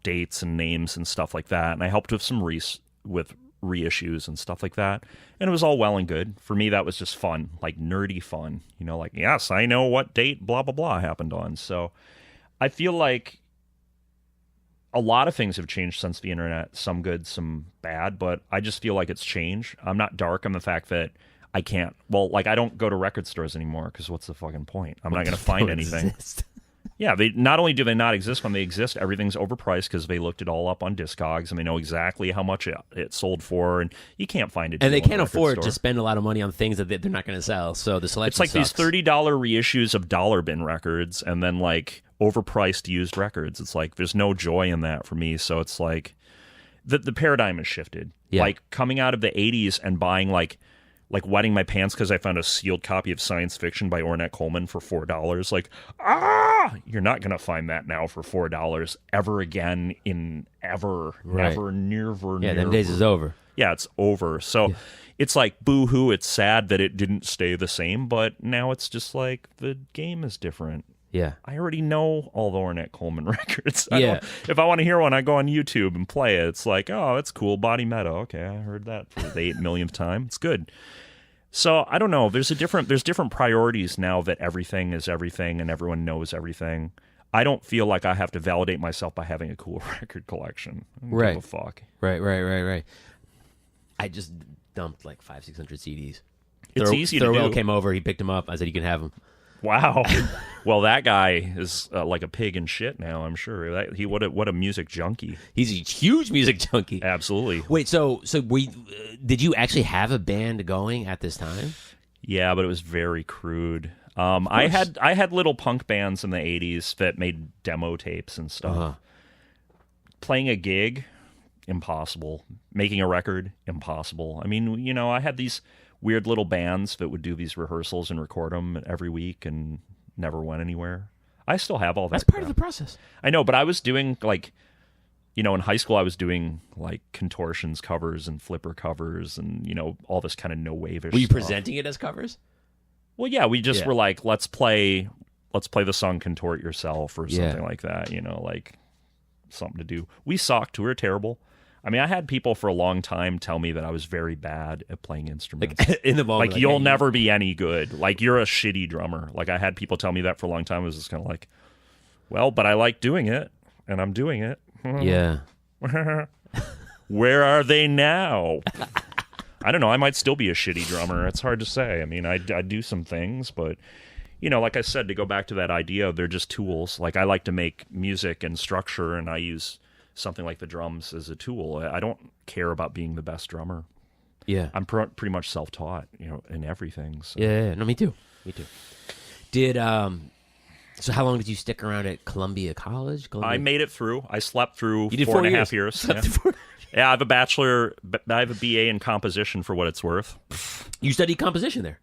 dates and names and stuff like that. And I helped with some with reissues and stuff like that. And it was all well and good. For me, that was just fun, like nerdy fun. Like, yes, I know what date blah, blah, blah happened on. So I feel like a lot of things have changed since the internet, some good, some bad, but I just feel like it's changed. I'm not dark on the fact that I can't, I don't go to record stores anymore because what's the fucking point? I'm not going to find anything. Yeah, they not only do they not exist, when they exist, everything's overpriced because they looked it all up on Discogs and they know exactly how much it sold for, and you can't find it. And they can't afford to spend a lot of money on things that they're not going to sell, so the selection It's like sucks. these $30 reissues of dollar bin records and then like overpriced used records. It's like there's no joy in that for me, so it's like the paradigm has shifted. Yeah. Like coming out of the 80s and buying like wetting my pants because I found a sealed copy of Science Fiction by Ornette Coleman for $4. Like, you're not going to find that now for $4 ever again in ever, never, never. Yeah, them days is over. Yeah, it's over. So it's like, boo-hoo, it's sad that it didn't stay the same, but now it's just like the game is different. Yeah. I already know all the Ornette Coleman records. Yeah. If I want to hear one, I go on YouTube and play it. It's like, oh, it's cool. Body Meadow. Okay, I heard that for the 8 millionth time. It's good. So I don't know. There's different priorities now that everything is everything and everyone knows everything. I don't feel like I have to validate myself by having a cool record collection. I don't give a fuck. Right. I just dumped like 500-600 CDs. It's easy to do. Thurwell came over. He picked them up. I said, you can have them. Wow. Well, that guy is like a pig in shit now, I'm sure. What a music junkie. He's a huge music junkie. Absolutely. Wait, so did you actually have a band going at this time? Yeah, but it was very crude. I had little punk bands in the 80s that made demo tapes and stuff. Uh-huh. Playing a gig, impossible. Making a record, impossible. I mean, I had these weird little bands that would do these rehearsals and record them every week and never went anywhere. I still have all that. That's part of the process. I know, but I was doing in high school I was doing like Contortions covers and Flipper covers and, all this kind of no wave-ish Were you stuff. presenting it as covers? Well, yeah, we just were like, let's play the song Contort Yourself or something like that, like something to do. We sucked. We were terrible. I mean, I had people for a long time tell me that I was very bad at playing instruments. Like, in the moment. Like, you'll never be any good. Like, you're a shitty drummer. Like, I had people tell me that for a long time. I was just kind of like, well, but I like doing it, and I'm doing it. Yeah. Where are they now? I don't know. I might still be a shitty drummer. It's hard to say. I mean, I do some things, but, like I said, to go back to that idea, they're just tools. Like, I like to make music and structure, and I use something like the drums as a tool. I don't care about being the best drummer. Yeah. I'm pretty much self-taught, in everything. So. Yeah. No, me too. Did, so how long did you stick around at Columbia College? I made it through. I slept through You did 4.5 years. Yeah. 4 Yeah, I have a bachelor. I have a BA in composition for what it's worth. You studied composition there?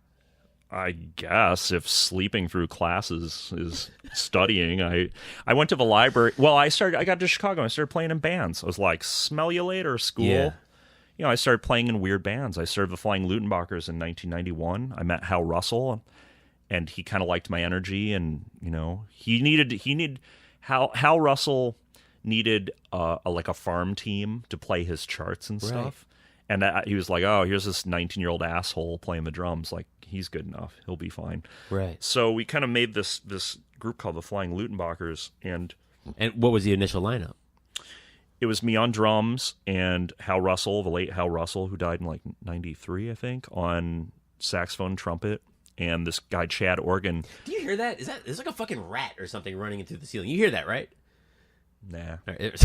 I guess if sleeping through classes is studying, I went to the library. Well, I got to Chicago and I started playing in bands. I was like, smell you later, school. Yeah. I started playing in weird bands. I served the Flying Lutenbachers in 1991. I met Hal Russell, and he kind of liked my energy. And Hal Russell needed a farm team to play his charts and stuff. Right. And he was like, oh, here's this 19-year-old asshole playing the drums. Like, he's good enough. He'll be fine. Right. So we kind of made this group called the Flying Lutenbachers. And what was the initial lineup? It was me on drums and Hal Russell, the late Hal Russell, who died in like 93, I think, on saxophone, trumpet, and this guy, Chad Organ. Do you hear that? It's like a fucking rat or something running into the ceiling. You hear that, right? Nah. Right.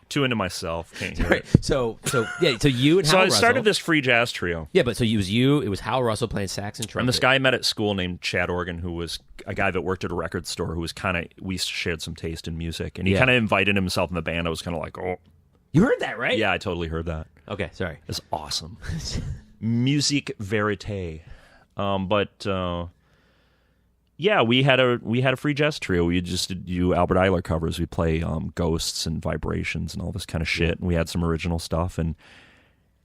Too into myself. Can't hear it. So you and Hal Russell. So I started this free jazz trio. Yeah, but so it was Hal Russell playing sax and trumpet. And this guy I met at school named Chad Organ, who was a guy that worked at a record store who was we shared some taste in music. And he kind of invited himself in the band. I was kind of like, oh. You heard that, right? Yeah, I totally heard that. Okay, sorry. It's awesome. Musique verite. Yeah, we had a free jazz trio. We just do Albert Ayler covers. We play Ghosts and Vibrations and all this kind of shit. And we had some original stuff. And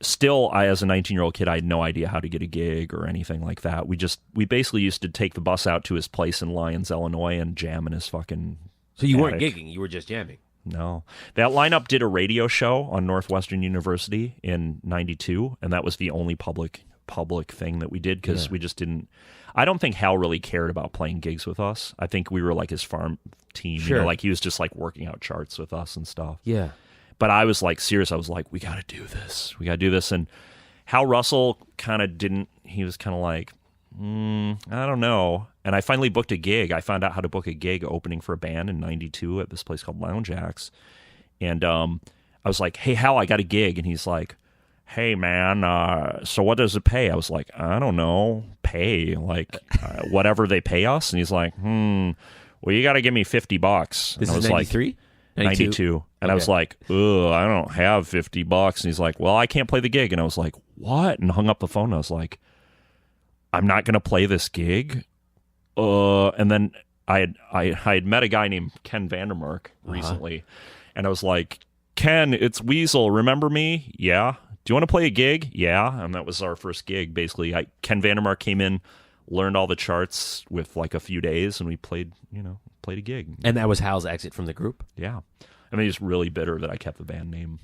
still, as a 19-year-old kid, I had no idea how to get a gig or anything like that. We basically used to take the bus out to his place in Lyons, Illinois, and jam in his fucking. So you weren't gigging; you were just jamming. No, that lineup did a radio show on Northwestern University in '92, and that was the only public thing that we did because we just didn't. I don't think Hal really cared about playing gigs with us. I think we were like his farm team. Sure. Like he was just like working out charts with us and stuff. Yeah. But I was like serious. I was like, we got to do this. We got to do this. And Hal Russell kind of didn't. He was kind of like, I don't know. And I finally booked a gig. I found out how to book a gig opening for a band in '92 at this place called Lounge Acts. And I was like, hey, Hal, I got a gig. And he's like, hey, man, so what does it pay? I was like, I don't know, pay, like, whatever they pay us. And he's like, well, you got to give me $50. This and I was is 93? Like, 92. And I was like, ugh, I don't have $50. And he's like, well, I can't play the gig. And I was like, what? And hung up the phone. I was like, I'm not going to play this gig? And then I had met a guy named Ken Vandermark recently. And I was like, Ken, it's Weasel. Remember me? Yeah. Do you want to play a gig? Yeah. And that was our first gig, basically. Ken Vandermark came in learned all the charts with like a few days, and we played a gig. And that was Hal's exit from the group? Yeah. I mean, he's really bitter that I kept the band name.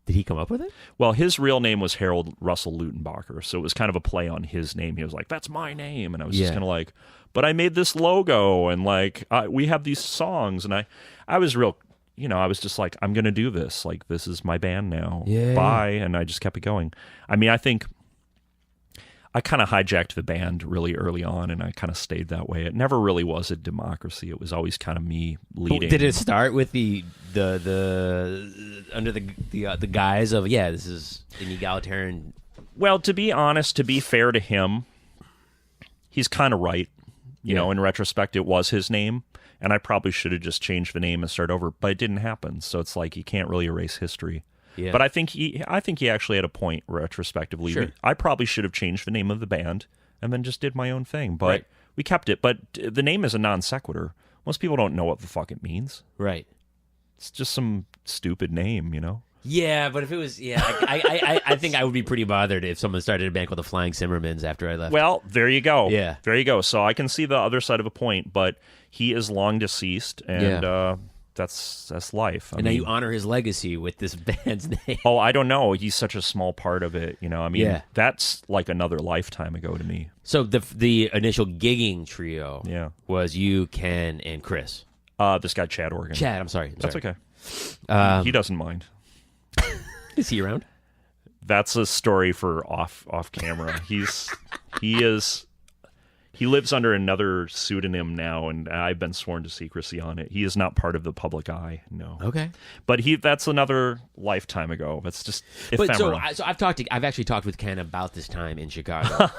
Did he come up with it? Well, his real name was Harold Russell Lutenbacher, so it was kind of a play on his name. He was like, "That's my name," and I was just kind of like, "But I made this logo, and like we have these songs," and I was real, I was just like, "I'm gonna do this. Like, this is my band now. Bye," and I just kept it going. I mean, I think I kind of hijacked the band really early on, and I kind of stayed that way. It never really was a democracy. It was always kind of me leading. Did it start with the under the guise of this is an egalitarian? Well, to be honest, to be fair to him, he's kind of right. You know, in retrospect, it was his name, and I probably should have just changed the name and started over, but it didn't happen. So it's like you can't really erase history. Yeah. But I think he actually had a point retrospectively. Sure. I probably should have changed the name of the band and then just did my own thing. But we kept it. But the name is a non sequitur. Most people don't know what the fuck it means. Right. It's just some stupid name, Yeah, but if it was, I think I would be pretty bothered if someone started a band called the Flying Simmermans after I left. Well, there you go. Yeah. There you go. So I can see the other side of a point, but he is long deceased, and that's life. And now you honor his legacy with this band's name. Oh, I don't know. He's such a small part of it. I mean, that's like another lifetime ago to me. So the initial gigging trio was you, Ken, and Chris. This guy, Chad Organ. Chad, I'm sorry. That's okay. He doesn't mind. Is he around? That's a story for off camera. He lives under another pseudonym now, and I've been sworn to secrecy on it. He is not part of the public eye, no. Okay. But that's another lifetime ago. That's just ephemeral. So I've actually talked with Ken about this time in Chicago,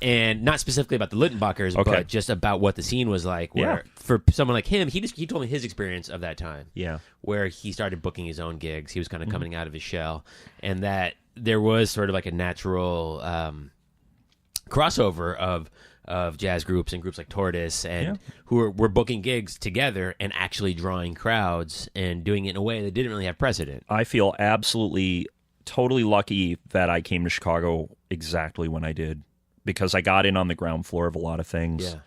and not specifically about the Littenbachers, but just about what the scene was like. Where for someone like him, he told me his experience of that time. Yeah. Where he started booking his own gigs. He was kind of coming out of his shell, and that there was sort of like a natural crossover of jazz groups and groups like Tortoise and who were booking gigs together and actually drawing crowds and doing it in a way that didn't really have precedent. I feel absolutely totally lucky that I came to Chicago exactly when I did, because I got in on the ground floor of a lot of things. Yeah.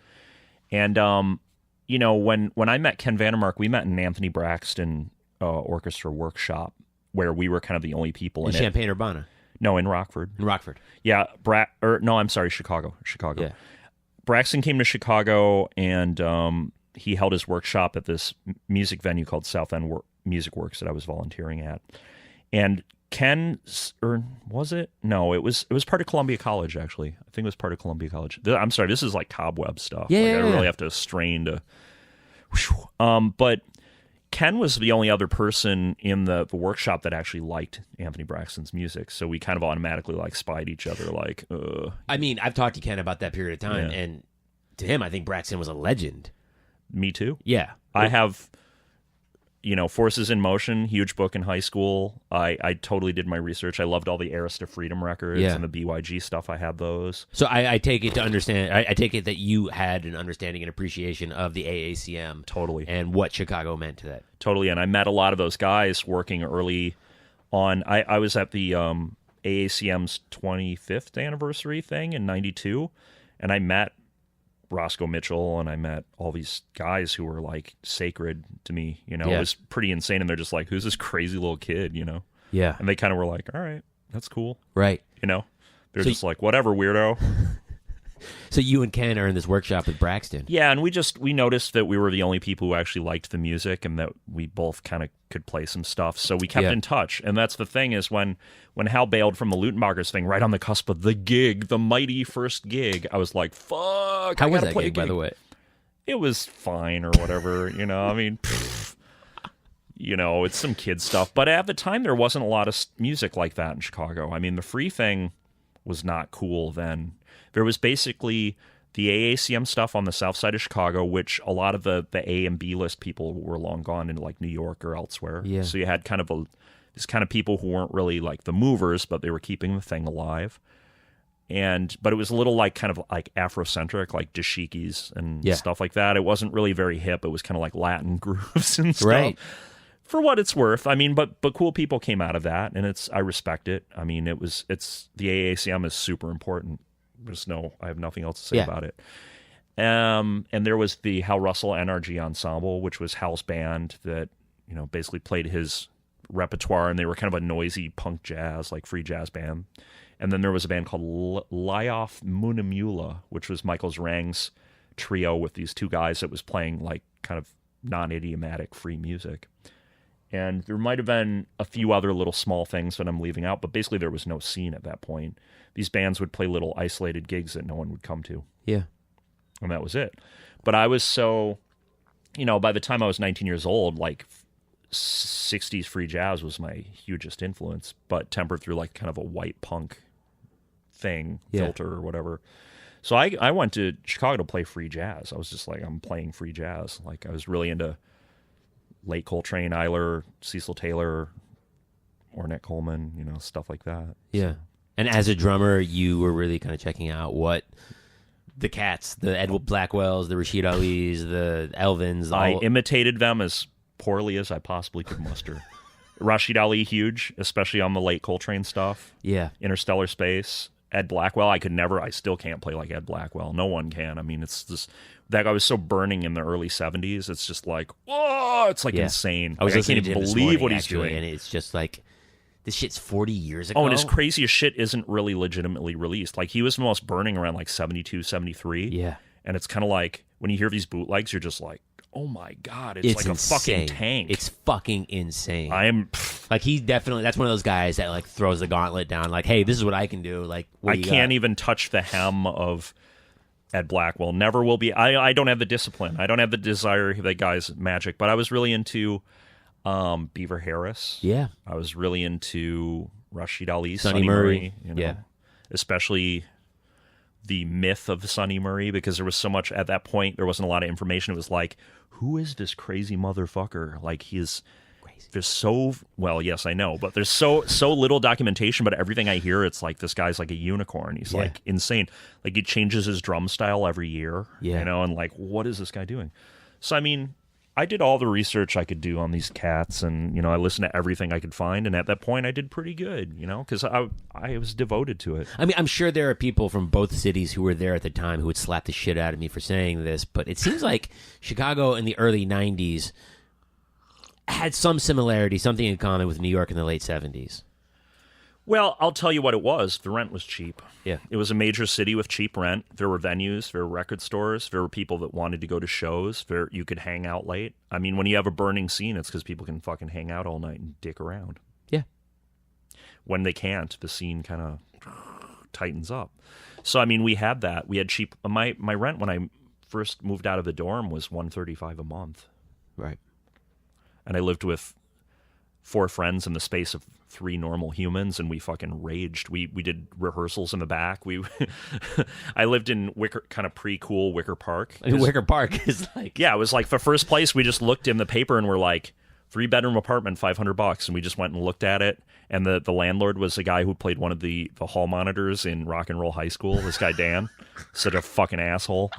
And when I met Ken Vandermark, we met in Anthony Braxton orchestra workshop, where we were kind of the only people in Champaign Urbana. No, in Rockford. In Rockford. Yeah, I'm sorry, Chicago. Yeah. Braxton came to Chicago, and he held his workshop at this music venue called South End Music Works that I was volunteering at. And Ken, or was it? No, it was part of Columbia College, actually. I think it was part of Columbia College. I'm sorry, this is like cobweb stuff. Yeah, I really have to strain to... But Ken was the only other person in the workshop that actually liked Anthony Braxton's music, so we kind of automatically spied each other. I mean, I've talked to Ken about that period of time, and to him, I think Braxton was a legend. Me too. Yeah, I have, Forces in Motion, huge book in high school. I totally did my research. I loved all the Arista Freedom records and the BYG stuff. I had those. So I take it to understand. I take it that you had an understanding and appreciation of the AACM, totally, and what Chicago meant to that. Totally, and I met a lot of those guys working early on. I was at the AACM's 25th anniversary thing in '92, and I met Roscoe Mitchell, and I met all these guys who were sacred to me. It was pretty insane, and they're just like, "Who's this crazy little kid?" Yeah, and they kind of were like, "All right, that's cool," right? They're just like, "Whatever, weirdo." So you and Ken are in this workshop with Braxton. Yeah, and we noticed that we were the only people who actually liked the music, and that we both kind of could play some stuff. So we kept in touch. And that's the thing, is when Hal bailed from the Lutenbachers thing, right on the cusp of the gig, the mighty first gig, I was like, fuck, how was that gig, by the way? It was fine or whatever, I mean, it's some kid stuff. But at the time, there wasn't a lot of music like that in Chicago. I mean, the free thing was not cool then. There was basically the AACM stuff on the south side of Chicago, which a lot of the A and B list people were long gone in New York or elsewhere. Yeah. So you had kind of this kind of people who weren't really the movers, but they were keeping the thing alive. But it was a little kind of Afrocentric, like dashikis and stuff like that. It wasn't really very hip. It was kind of Latin grooves and stuff. Right. For what it's worth, I mean, but cool people came out of that, and I respect it. I mean, it's the AACM is super important. I have nothing else to say about it. And there was the Hal Russell NRG Ensemble, which was Hal's band that, basically played his repertoire, and they were kind of a noisy punk jazz, like free jazz band. And then there was a band called Lyoff Munimula, which was Michael Zrang's trio with these two guys that was playing like kind of non-idiomatic free music. And there might have been a few other little small things that I'm leaving out, but basically there was no scene at that point. These bands would play little isolated gigs that no one would come to. Yeah. And that was it. But I was so, by the time I was 19 years old, like 60s free jazz was my hugest influence, but tempered through like kind of a white punk thing, filter or whatever. So I went to Chicago to play free jazz. I was just like, I'm playing free jazz. Like I was really into late Coltrane, Eiler, Cecil Taylor, Ornette Coleman, stuff like that. Yeah. So. And as a drummer, you were really kind of checking out what the Cats, the Ed Blackwells, the Rashid Alis, the Elvins. I imitated them as poorly as I possibly could muster. Rashid Ali, huge, especially on the late Coltrane stuff. Yeah. Interstellar Space. Ed Blackwell, I still can't play like Ed Blackwell. No one can. I mean, it's just, that guy was so burning in the early 70s. It's just like, whoa, it's like insane. I can't even believe what he's doing. And it's just like, this shit's 40 years ago. Oh, and his craziest shit isn't really legitimately released. Like, he was most burning around like 72, 73. Yeah. And it's kind of like, when you hear these bootlegs, you're just like, oh my God, it's like insane. A fucking tank. It's fucking insane. Like, he definitely, that's one of those guys that like throws the gauntlet down, like, hey, this is what I can do. Like, I can't even touch the hem of Ed Blackwell. Never will be. I don't have the discipline. I don't have the desire of that guy's magic. But I was really into Beaver Harris. Yeah. I was really into Rashid Ali, Sonny Murray. Yeah. Especially the myth of Sonny Murray, because there was so much, at that point, there wasn't a lot of information. It was like, who is this crazy motherfucker? Like, he's crazy. There's so, well, yes, I know, but there's so little documentation, but everything I hear, it's like, this guy's like a unicorn. He's like insane. Like, he changes his drum style every year, and like, what is this guy doing? So, I mean, I did all the research I could do on these cats, and, I listened to everything I could find, and at that point, I did pretty good, because I was devoted to it. I mean, I'm sure there are people from both cities who were there at the time who would slap the shit out of me for saying this, but it seems like Chicago in the early 90s had some similarity, something in common with New York in the late 70s. Well, I'll tell you what it was. The rent was cheap. Yeah. It was a major city with cheap rent. There were venues, there were record stores, there were people that wanted to go to shows, you could hang out late. I mean, when you have a burning scene, it's because people can fucking hang out all night and dick around. Yeah. When they can't, the scene kind of tightens up. So, I mean, we had that. We had cheap... My rent when I first moved out of the dorm was $135 a month. Right. And I lived with 4 friends in the space of 3 normal humans, and we fucking raged. We did rehearsals in the back. I lived in kind of pre-cool Wicker Park. I mean, Wicker Park is like... Yeah, it was like the first place we just looked in the paper and we're like, 3-bedroom apartment, $500, and we just went and looked at it. And the landlord was a guy who played one of the hall monitors in Rock and Roll High School. This guy Dan, such a fucking asshole.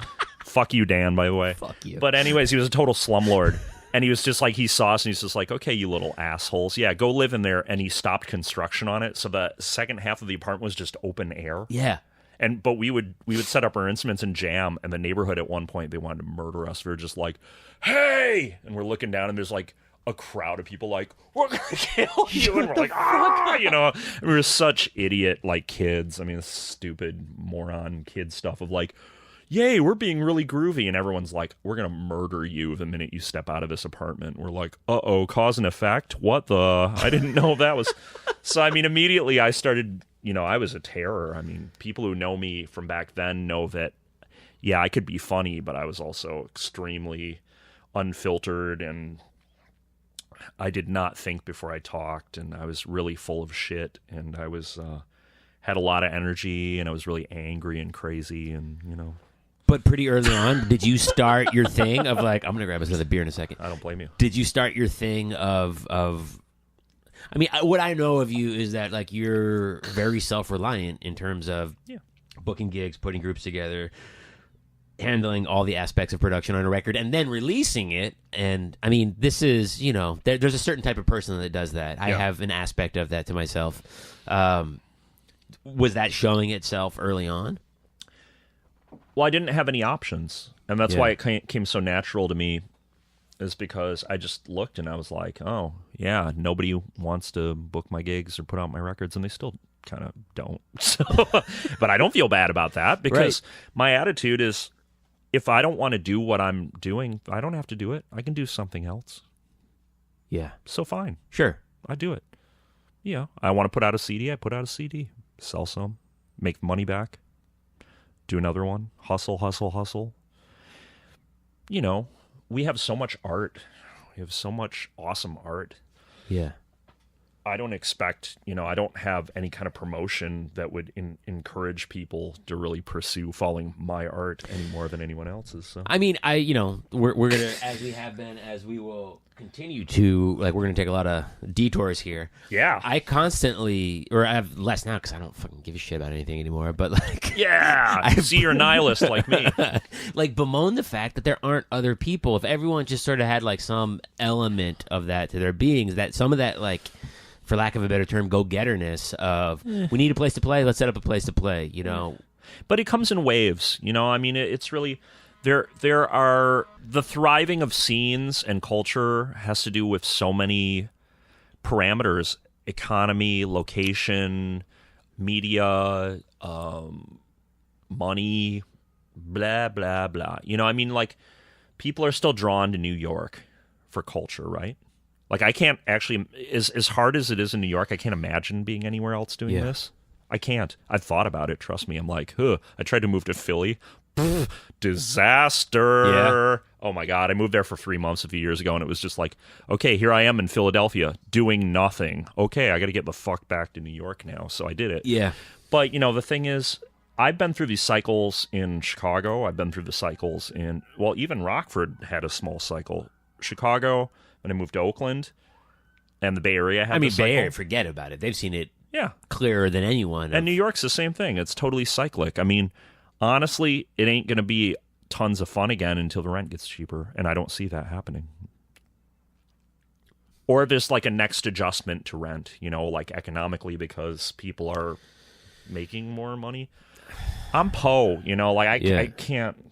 Fuck you, Dan, by the way. Fuck you. But anyways, he was a total slumlord. And he was just like, he saw us and he's just like, okay, you little assholes. Yeah, go live in there. And he stopped construction on it. So the second half of the apartment was just open air. Yeah. But we would set up our instruments and jam. And the neighborhood at one point, they wanted to murder us. We were just like, hey! And we're looking down and there's like a crowd of people like, we're going to kill you. And we're like, ah! And we were such idiot like kids. I mean, stupid moron kid stuff of like, yay, we're being really groovy. And everyone's like, we're going to murder you the minute you step out of this apartment. We're like, uh-oh, cause and effect? What the? I didn't know that was... So, I mean, immediately I started, I was a terror. I mean, people who know me from back then know that, yeah, I could be funny, but I was also extremely unfiltered, and I did not think before I talked, and I was really full of shit, and I was... had a lot of energy, and I was really angry and crazy, and, But pretty early on, did you start your thing of like, I'm going to grab us another beer in a second. I don't blame you. Did you start your thing of I mean, what I know of you is that like you're very self-reliant in terms of booking gigs, putting groups together, handling all the aspects of production on a record, and then releasing it. And I mean, this is, there's a certain type of person that does that. I have an aspect of that to myself. Was that showing itself early on? Well, I didn't have any options, and that's why it came so natural to me, is because I just looked and I was like, oh, yeah, nobody wants to book my gigs or put out my records, and they still kind of don't. So, but I don't feel bad about that, because my attitude is, if I don't want to do what I'm doing, I don't have to do it. I can do something else. Yeah. So fine. Sure. I do it. Yeah. I want to put out a CD. I put out a CD. Sell some. Make money back. Do another one. Hustle, hustle, hustle. You know, we have so much art. We have so much awesome art. Yeah. I don't expect, I don't have any kind of promotion that would encourage people to really pursue following my art any more than anyone else's. So. I mean, we're going to, as we have been, as we will continue to, like, we're going to take a lot of detours here. Yeah. I constantly, or I have less now because I don't fucking give a shit about anything anymore, but like. Yeah. I see you're a nihilist like me. Like, bemoan the fact that there aren't other people. If everyone just sort of had like some element of that to their beings, that some of that, like, for lack of a better term, go-getterness of, we need a place to play, let's set up a place to play, But it comes in waves, I mean, it's really, there are, the thriving of scenes and culture has to do with so many parameters: economy, location, media, money, blah, blah, blah. I mean, like, people are still drawn to New York for culture, right? Like, I can't actually, as hard as it is in New York, I can't imagine being anywhere else doing this. I can't. I've thought about it, trust me. I'm like, I tried to move to Philly. Disaster. Yeah. Oh, my God. I moved there for 3 months a few years ago, and it was just like, okay, here I am in Philadelphia doing nothing. Okay, I got to get the fuck back to New York now. So I did it. Yeah. But, the thing is, I've been through these cycles in Chicago. I've been through the cycles in, well, even Rockford had a small cycle. Chicago, when I moved to Oakland, and the Bay Area had the cycle. Bay Area, forget about it. They've seen it yeah, clearer than anyone. And New York's the same thing. It's totally cyclic. I mean, honestly, it ain't going to be tons of fun again until the rent gets cheaper, and I don't see that happening. Or there's like a next adjustment to rent, like economically, because people are making more money. I'm Poe, I can't.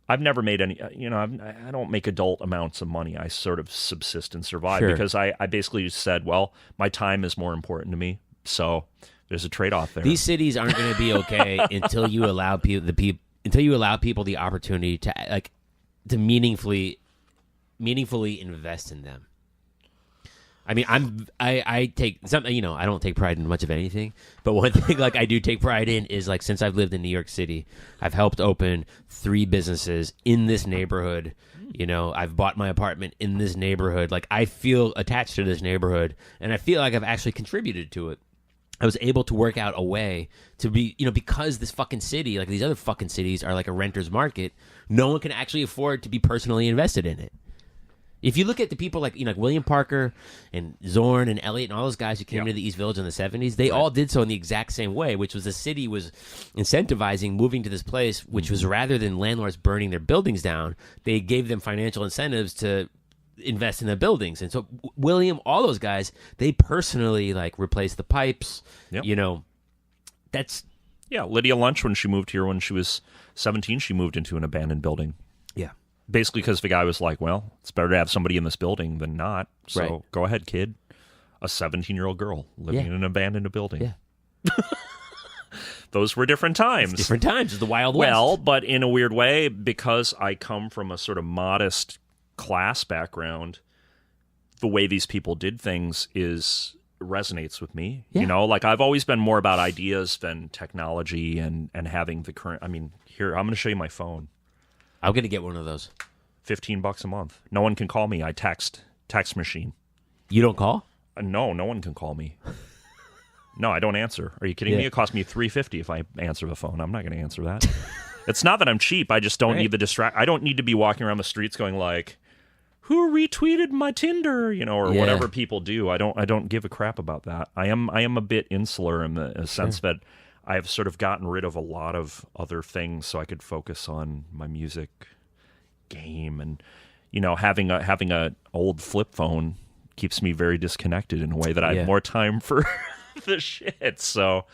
I've never made any, I don't make adult amounts of money. I sort of subsist and survive because I basically said, well, my time is more important to me. So there's a trade-off there. These cities aren't going to be okay until you allow people the opportunity to meaningfully invest in them. I mean, I take something, I don't take pride in much of anything, but one thing I do take pride in is since I've lived in New York City, I've helped open 3 businesses in this neighborhood. I've bought my apartment in this neighborhood. I feel attached to this neighborhood, and I feel like I've actually contributed to it. I was able to work out a way to be, because this fucking city, these other fucking cities are like a renter's market, no one can actually afford to be personally invested in it. If you look at the people like William Parker and Zorn and Elliot and all those guys who came into the East Village in the 70s, they all did so in the exact same way, which was the city was incentivizing moving to this place, which was rather than landlords burning their buildings down, they gave them financial incentives to invest in the buildings. And so William, all those guys, they personally replaced the pipes. That's Lydia Lunch, when she moved here when she was 17, she moved into an abandoned building. Yeah. Basically because the guy was like, well, it's better to have somebody in this building than not. So Go ahead, kid. A 17-year-old girl living in an abandoned building. Yeah. Those were different times. It's different times. It's the Wild West. Well, but in a weird way, because I come from a sort of modest class background, the way these people did things resonates with me. Yeah. I've always been more about ideas than technology and having the current. I mean, here, I'm going to show you my phone. I'm going to get one of those. $15 a month. No one can call me. I text machine. You don't call? No one can call me. No, I don't answer. Are you kidding me? It costs me $3.50 if I answer the phone. I'm not going to answer that. It's not that I'm cheap. I just don't need the I don't need to be walking around the streets going who retweeted my Tinder, or whatever people do. I don't give a crap about that. I am a bit insular in the sense that I have sort of gotten rid of a lot of other things so I could focus on my music game, and having a old flip phone keeps me very disconnected in a way that I have more time for the shit. So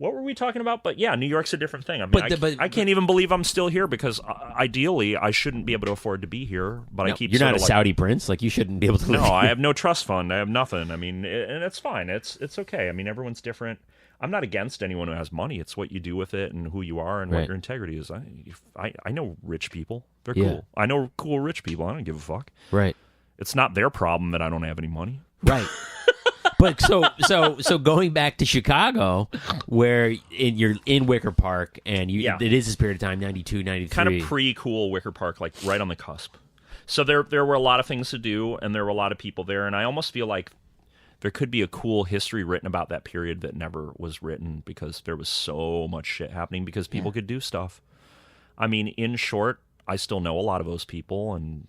What were we talking about? But yeah, New York's a different thing. I mean, But I can't even believe I'm still here because ideally I shouldn't be able to afford to be here. But I keep. You're not a Saudi prince. Like, you shouldn't be able to. No, I have no trust fund. I have nothing. I mean, and it's fine. It's okay. I mean, everyone's different. I'm not against anyone who has money. It's what you do with it and who you are and what your integrity is. I know rich people. They're cool. I know cool rich people. I don't give a fuck. Right. It's not their problem that I don't have any money. Right. But so going back to Chicago, where you're in Wicker Park, and it is this period of time, 92, 93. Kind of pre-cool Wicker Park, like right on the cusp. So there were a lot of things to do, and there were a lot of people there, and I almost feel like there could be a cool history written about that period that never was written because there was so much shit happening because people could do stuff. I mean, in short, I still know a lot of those people, and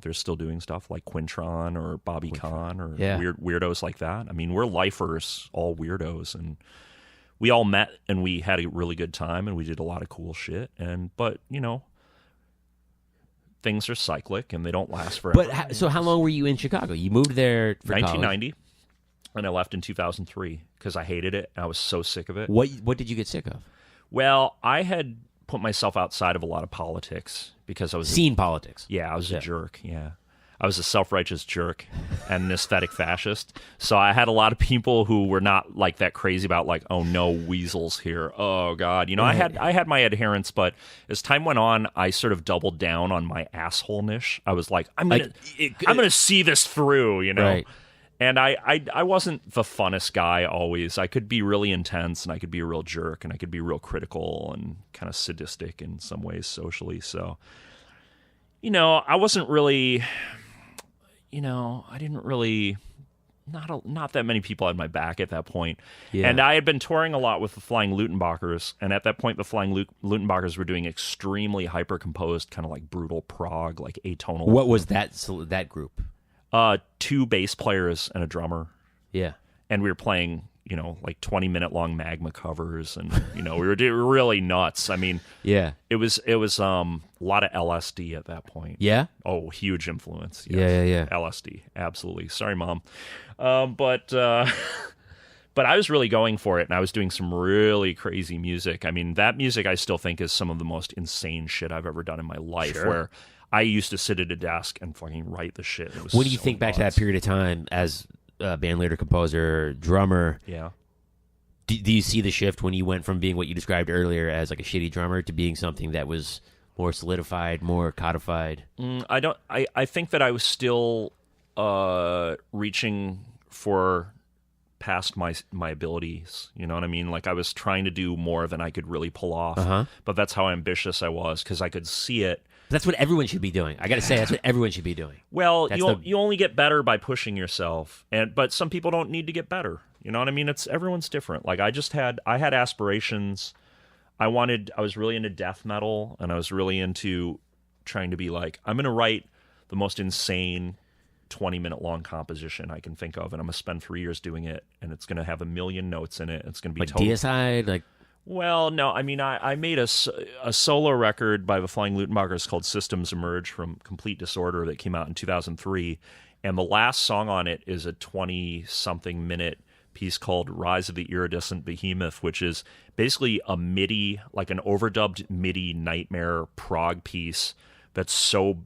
they're still doing stuff like Quintron or Bobby Kahn or weirdos like that. I mean, we're lifers, all weirdos, and we all met and we had a really good time and we did a lot of cool shit. But things are cyclic and they don't last forever. But so how long were you in Chicago? You moved there for 1990, college. And I left in 2003 because I hated it. I was so sick of it. What did you get sick of? Well, I had put myself outside of a lot of politics because I was politics. Yeah, I was a jerk. Yeah, I was a self-righteous jerk and an aesthetic fascist. So I had a lot of people who were not like that crazy about like, oh no, weasels here. Oh God, I had my adherents, but as time went on, I sort of doubled down on my asshole-nish. I was like, I'm gonna see this through, Right. And I wasn't the funnest guy always. I could be really intense, and I could be a real jerk, and I could be real critical and kind of sadistic in some ways socially. So, I wasn't really, I didn't really, not that many people had my back at that point. Yeah. And I had been touring a lot with the Flying Lutenbachers, and at that point, the Flying Lutenbachers were doing extremely hyper-composed, kind of like brutal prog, like atonal. What was that group? 2 bass players and a drummer. Yeah. And we were playing, like 20-minute long Magma covers, and we were really nuts. I mean, yeah. It was a lot of LSD at that point. Yeah? Oh, huge influence. Yes. Yeah. LSD. Absolutely. Sorry, Mom. But I was really going for it, and I was doing some really crazy music. I mean, that music I still think is some of the most insane shit I've ever done in my life, where I used to sit at a desk and fucking write the shit. It was when you think back to that period of time as a band leader, composer, drummer, do you see the shift when you went from being what you described earlier as like a shitty drummer to being something that was more solidified, more codified? I think that I was still reaching for past my abilities. You know what I mean? Like I was trying to do more than I could really pull off. But that's how ambitious I was because I could see it. That's what everyone should be doing. I got to say, that's what everyone should be doing. Well, you only get better by pushing yourself, but some people don't need to get better. You know what I mean? Everyone's different. Like I had aspirations. I was really into death metal, and I was really into trying to be like, I'm going to write the most insane 20-minute long composition I can think of, and I'm going to spend 3 years doing it, and it's going to have 1 million notes in it. It's going to be like deicide, like. Well, no, I mean, I made a solo record by the Flying Lutenbachers called Systems Emerge from Complete Disorder that came out in 2003, and the last song on it is a 20-something minute piece called Rise of the Iridescent Behemoth, which is basically a MIDI, like an overdubbed MIDI nightmare prog piece that's so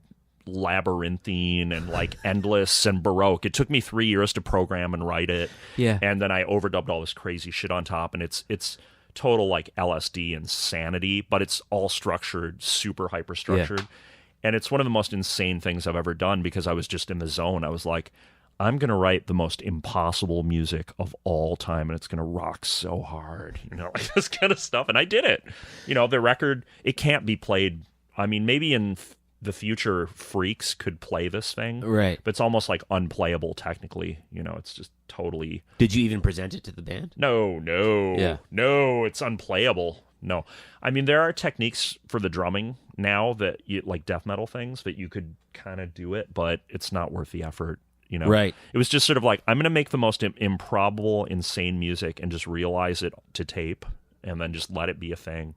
labyrinthine and like endless and baroque. It took me 3 years to program and write it, and then I overdubbed all this crazy shit on top, and it's total like LSD insanity, but it's all structured, super hyper structured. And it's one of the most insane things I've ever done because I was just in the zone. I was like, I'm going to write the most impossible music of all time, and it's going to rock so hard, like this kind of stuff. And I did it. The record, it can't be played. I mean, maybe in the future freaks could play this thing, right? But it's almost like unplayable technically. It's just totally. Did you even present it to the band? No, it's unplayable. No, I mean there are techniques for the drumming now that like death metal things that you could kind of do it, but it's not worth the effort. Right? It was just sort of like I'm going to make the most improbable, insane music and just realize it to tape, and then just let it be a thing.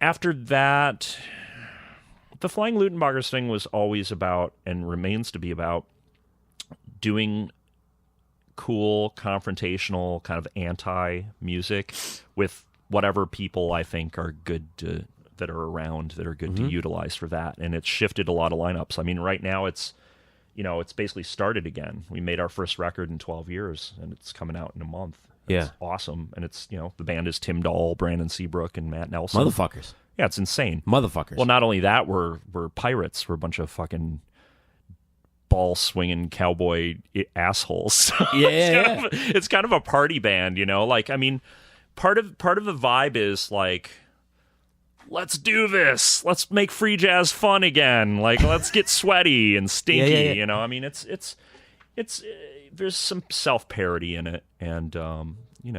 After that. The Flying Lutenbachers thing was always about, and remains to be about, doing cool, confrontational, kind of anti-music with whatever people I think are good that are around that are good to utilize for that. And it's shifted a lot of lineups. I mean, right now it's basically started again. We made our first record in 12 years, and it's coming out in a month. It's awesome. And it's, the band is Tim Dahl, Brandon Seabrook, and Matt Nelson. Motherfuckers. Yeah, it's insane. Motherfuckers. Well, not only that, we're pirates. We're a bunch of fucking ball-swinging cowboy assholes. It's kind of a party band, Like, I mean, part of the vibe is, like, let's do this. Let's make free jazz fun again. Like, let's get sweaty and stinky. I mean, it's there's some self-parody in it, and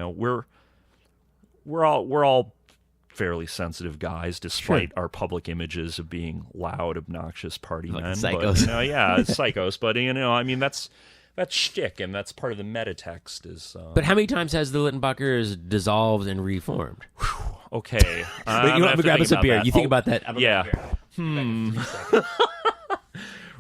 we're all fairly sensitive guys, despite our public images of being loud, obnoxious party men. Psychos. But, psychos. But I mean, that's shtick, and that's part of the metatext. Is but how many times has the Littenbachers dissolved and reformed? Okay, let me grab us a beer. You think about that?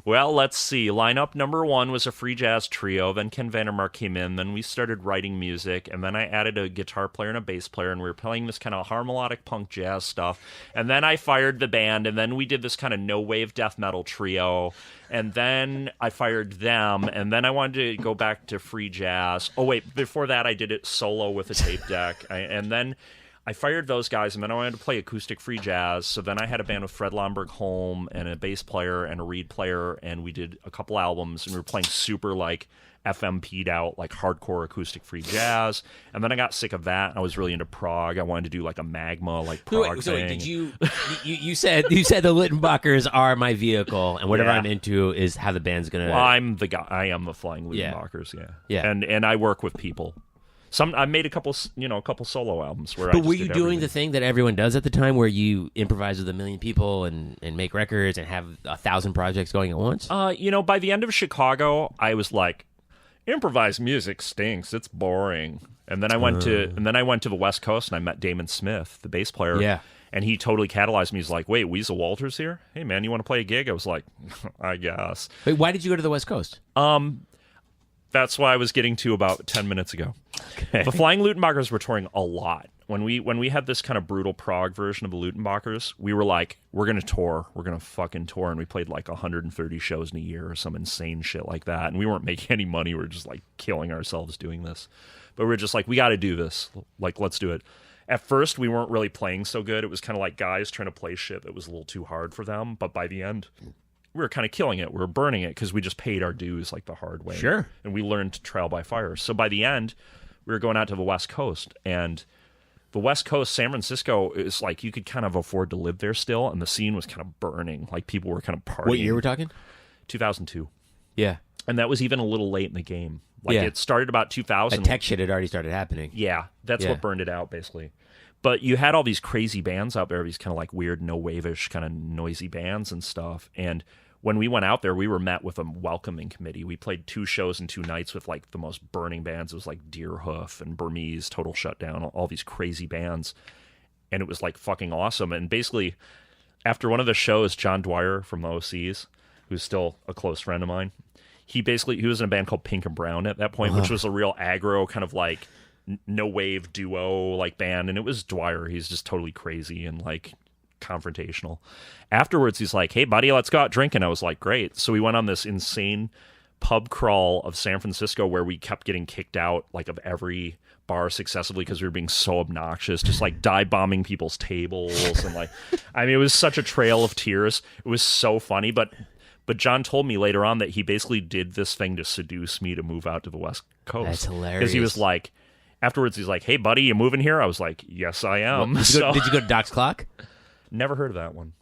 Well, let's see. Lineup number 1 was a free jazz trio. Then Ken Vandermark came in. Then we started writing music. And then I added a guitar player and a bass player. And we were playing this kind of harmonic punk jazz stuff. And then I fired the band. And then we did this kind of no-wave death metal trio. And then I fired them. And then I wanted to go back to free jazz. Oh, wait. Before that, I did it solo with a tape deck. And then I fired those guys, and then I wanted to play acoustic free jazz. So then I had a band with Fred Lomberg Holm and a bass player and a reed player, and we did a couple albums, and we were playing super, like, FMP'd out, like, hardcore acoustic free jazz. And then I got sick of that, and I was really into prog. I wanted to do, like, a magma, like, prog so thing. Did you said the Littenbachers are my vehicle, and whatever I'm into is how the band's going to... Well, I'm the guy. I am the Flying Littenbachers, yeah. And I work with people. I made a couple solo albums where. But were you doing the thing that everyone does at the time, where you improvise with a million people and make records and have 1,000 projects going at once? By the end of Chicago, I was like, improvised music stinks. It's boring. And then I went to the West Coast, and I met Damon Smith, the bass player. Yeah. And he totally catalyzed me. He's like, "Wait, Weasel Walter's here? Hey, man, you want to play a gig?" I was like, "I guess." Wait, why did you go to the West Coast? That's why I was getting to about 10 minutes ago. Okay. The Flying Luttenbachers were touring a lot. When we had this kind of brutal prog version of the Luttenbachers, we were like, we're going to tour. We're going to fucking tour. And we played like 130 shows in a year or some insane shit like that. And we weren't making any money. We were just like killing ourselves doing this. But we were just like, we got to do this. Like, let's do it. At first, we weren't really playing so good. It was kind of like guys trying to play shit that was a little too hard for them. But by the end, we were kind of killing it. We were burning it because we just paid our dues like the hard way. Sure. And we learned trial by fire. So by the end, we were going out to the West Coast. And the West Coast, San Francisco, is like you could kind of afford to live there still. And the scene was kind of burning. Like people were kind of partying. What year we're talking? 2002. Yeah. And that was even a little late in the game. Like it started about 2000. Tech shit had already started happening. Yeah. That's what burned it out, basically. But you had all these crazy bands out there, these kind of like weird, no-wave-ish kind of noisy bands and stuff. And when we went out there, we were met with a welcoming committee. We played 2 shows in 2 nights with like the most burning bands. It was like Deerhoof and Burmese, Total Shutdown, all these crazy bands. And it was like fucking awesome. And basically, after one of the shows, John Dwyer from the OCs, who's still a close friend of mine, he was in a band called Pink and Brown at that point, which was a real aggro kind of like no-wave duo like band. And it was Dwyer. He's just totally crazy and like confrontational. Afterwards, he's like, "Hey, buddy, let's go out drinking." I was like, "Great." So we went on this insane pub crawl of San Francisco where we kept getting kicked out like of every bar successively because we were being so obnoxious, just like dive bombing people's tables and like, I mean, it was such a trail of tears. It was so funny, but John told me later on that he basically did this thing to seduce me to move out to the West Coast. That's hilarious. Because he was like, afterwards, he's like, "Hey, buddy, you moving here?" I was like, "Yes, I am." Well, did you go to Doc's Clock? Never heard of that one.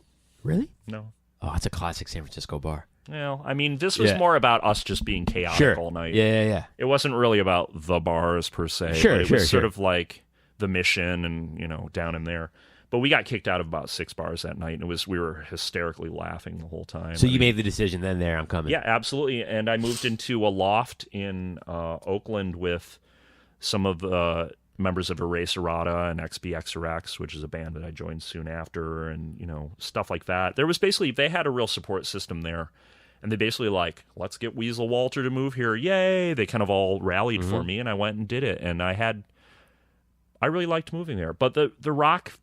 Really? No. Oh, it's a classic San Francisco bar. Well, I mean, this was more about us just being chaotic all night. Yeah. It wasn't really about the bars per se. Sure, it was sort of like the Mission and, down in there. But we got kicked out of about 6 bars that night, and we were hysterically laughing the whole time. So you made the decision then I'm coming. Yeah, absolutely. And I moved into a loft in Oakland with some of the members of Erase Errata and XBXRX, which is a band that I joined soon after, and, stuff like that. There was basically, they had a real support system there. And they basically like, let's get Weasel Walter to move here. Yay. They kind of all rallied for me, and I went and did it. And I really liked moving there. But the rock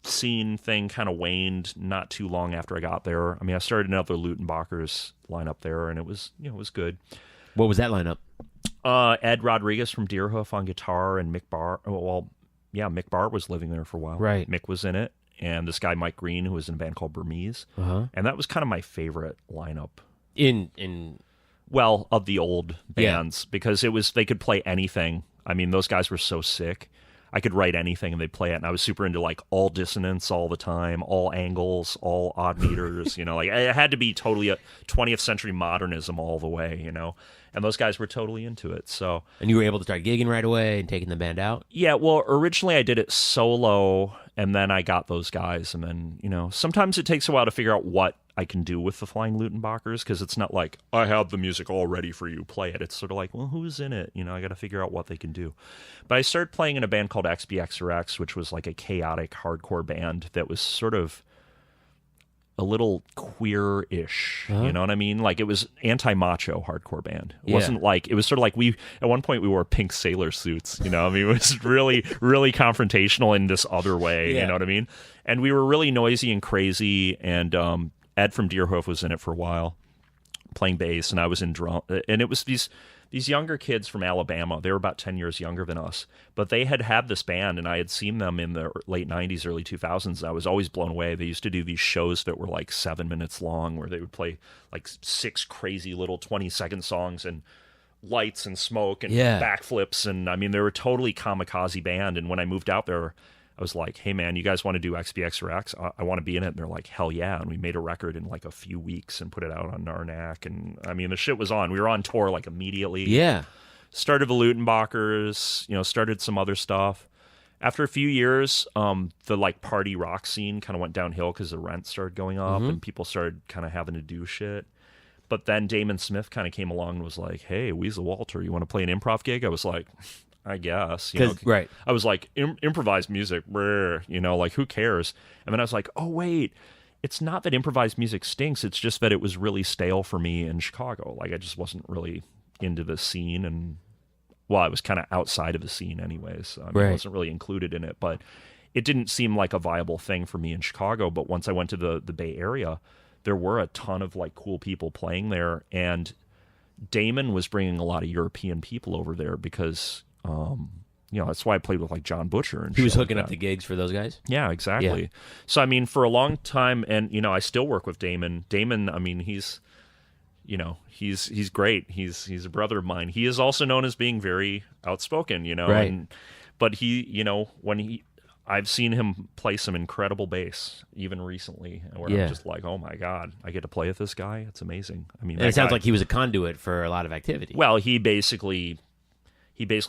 scene thing kind of waned not too long after I got there. I mean, I started another Lutenbachers lineup there, and it was good. What was that lineup? Ed Rodriguez from Deerhoof on guitar, and Mick Barr. Mick Barr was living there for a while. Right. Mick was in it, and this guy Mike Green, who was in a band called Burmese, and that was kind of my favorite lineup. Of the old bands, because they could play anything. I mean, those guys were so sick. I could write anything and they'd play it, and I was super into like all dissonance all the time, all angles, all odd meters, like it had to be totally a 20th century modernism all the way, and those guys were totally into it. So, and you were able to start gigging right away and taking the band out? Yeah, well, originally I did it solo, and then I got those guys, and then, sometimes it takes a while to figure out what I can do with the Flying Lutenbachers, because it's not like, I have the music all ready for you, play it. It's sort of like, well, who's in it? I got to figure out what they can do. But I started playing in a band called XBXRX, which was like a chaotic hardcore band that was sort of a little queer-ish, you know what I mean? Like, it was anti-macho hardcore band. It wasn't like, it was sort of like at one point we wore pink sailor suits, I mean, it was really, really confrontational in this other way, you know what I mean? And we were really noisy and crazy, and Ed from Deerhoof was in it for a while, playing bass, and I was in drum. And it was these younger kids from Alabama. They were about 10 years younger than us, but they had this band, and I had seen them in the late 90s, early 2000s. I was always blown away. They used to do these shows that were like 7 minutes long, where they would play like 6 crazy little 20-second songs and lights and smoke and backflips. And I mean, they were a totally kamikaze band. And when I moved out there, I was like, hey, man, you guys want to do XBXRX? I want to be in it. And they're like, hell yeah. And we made a record in like a few weeks and put it out on Narnak. And I mean, the shit was on. We were on tour like immediately. Yeah. Started the Lutenbachers, started some other stuff. After a few years, the like party rock scene kind of went downhill because the rent started going up and people started kind of having to do shit. But then Damon Smith kind of came along and was like, hey, Weasel Walter, you want to play an improv gig? I was like, I guess, right. I was like, improvised music, like, who cares? And then I was like, oh, wait, it's not that improvised music stinks. It's just that it was really stale for me in Chicago. Like, I just wasn't really into the scene. And, well, I was kind of outside of the scene anyways. So, I wasn't really included in it. But it didn't seem like a viable thing for me in Chicago. But once I went to the Bay Area, there were a ton of, like, cool people playing there. And Damon was bringing a lot of European people over there because... that's why I played with like John Butcher and he was hooking up the gigs for those guys. Yeah, exactly. Yeah. So I mean, for a long time, and I still work with Damon. Damon, I mean, he's great. He's a brother of mine. He is also known as being very outspoken, right. But he, I've seen him play some incredible bass even recently, where I'm just like, oh my god, I get to play with this guy. It's amazing. I mean, and it sounds like he was a conduit for a lot of activity. Well, he basically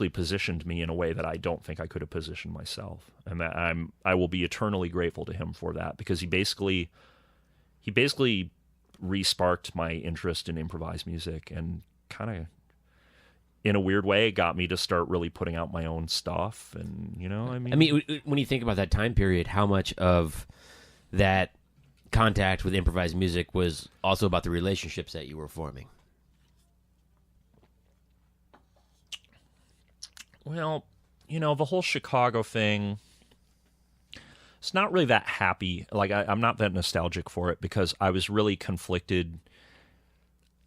positioned me in a way that I don't think I could have positioned myself, and that I will be eternally grateful to him for that, because he basically re-sparked my interest in improvised music, and kind of in a weird way got me to start really putting out my own stuff. And I mean, when you think about that time period, how much of that contact with improvised music was also about the relationships that you were forming? Well, the whole Chicago thing, it's not really that happy. Like, I'm not that nostalgic for it, because I was really conflicted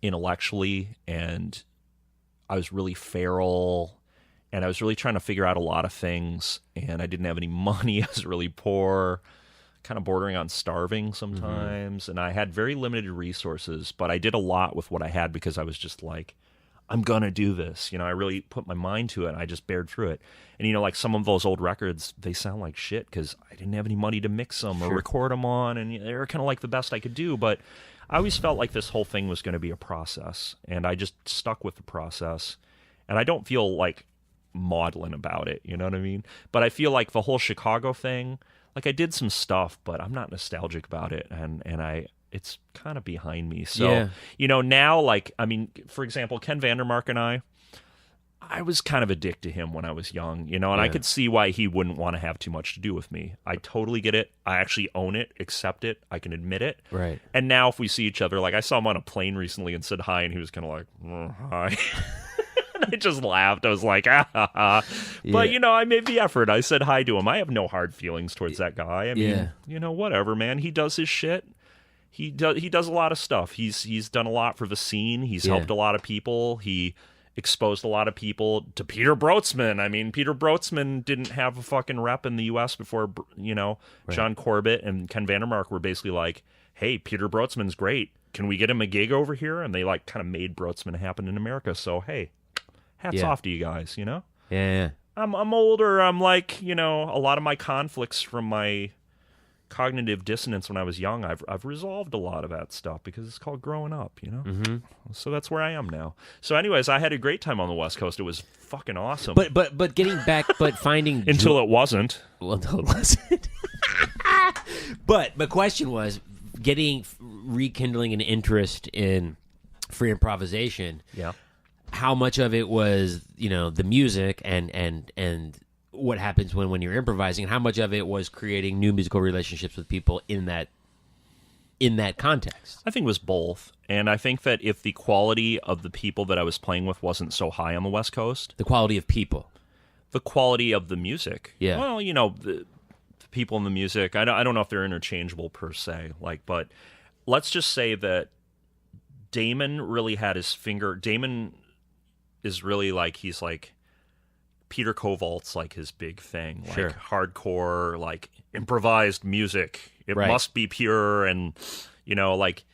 intellectually, and I was really feral, and I was really trying to figure out a lot of things, and I didn't have any money. I was really poor, kind of bordering on starving sometimes, and I had very limited resources, but I did a lot with what I had, because I was just like, I'm going to do this. I really put my mind to it, and I just bared through it. And, like some of those old records, they sound like shit because I didn't have any money to mix them or record them on, and they were kind of like the best I could do. But I always felt like this whole thing was going to be a process, and I just stuck with the process. And I don't feel like maudlin about it, you know what I mean? But I feel like the whole Chicago thing, like I did some stuff, but I'm not nostalgic about it, and it's kind of behind me. So, now, like, I mean, for example, Ken Vandermark and I, I was kind of a dick to him when I was young, and Yeah. I could see why he wouldn't want to have too much to do with me. I totally get it. I actually own it, accept it. I can admit it. Right. And now if we see each other, like I saw him on a plane recently and said hi, and he was kind of like, hi. And I just laughed. I was like, ah, ha, ha. But, I made the effort. I said hi to him. I have no hard feelings towards that guy. I mean, whatever, man. He does his shit. He does a lot of stuff. He's done a lot for the scene. He's helped a lot of people. He exposed a lot of people to Peter Brotzman. I mean, Peter Brotzman didn't have a fucking rep in the U.S. before, John Corbett and Ken Vandermark were basically like, hey, Peter Brotzman's great. Can we get him a gig over here? And they like kind of made Brotzman happen in America. So, hey, hats off to you guys, Yeah. I'm older. I'm like, a lot of my conflicts from my cognitive dissonance when I was young, I've resolved a lot of that stuff because it's called growing up, Mm-hmm. So that's where I am now. So anyways, I had a great time on the West Coast. It was fucking awesome. But getting back, but finding until it wasn't. Well, until it wasn't. But the question was rekindling an interest in free improvisation. Yeah. How much of it was, the music and what happens when you're improvising, and how much of it was creating new musical relationships with people in that context? I think it was both. And I think that if the quality of the people that I was playing with wasn't so high on the West Coast, The quality of people. the quality of the music. Yeah. Well, the people in the music, I don't know if they're interchangeable per se, but let's just say that Damon really had his finger. Damon is really like, he's like, Peter Kovalt's like his big thing, like Sure. hardcore, like improvised music. It Right. must be pure, and like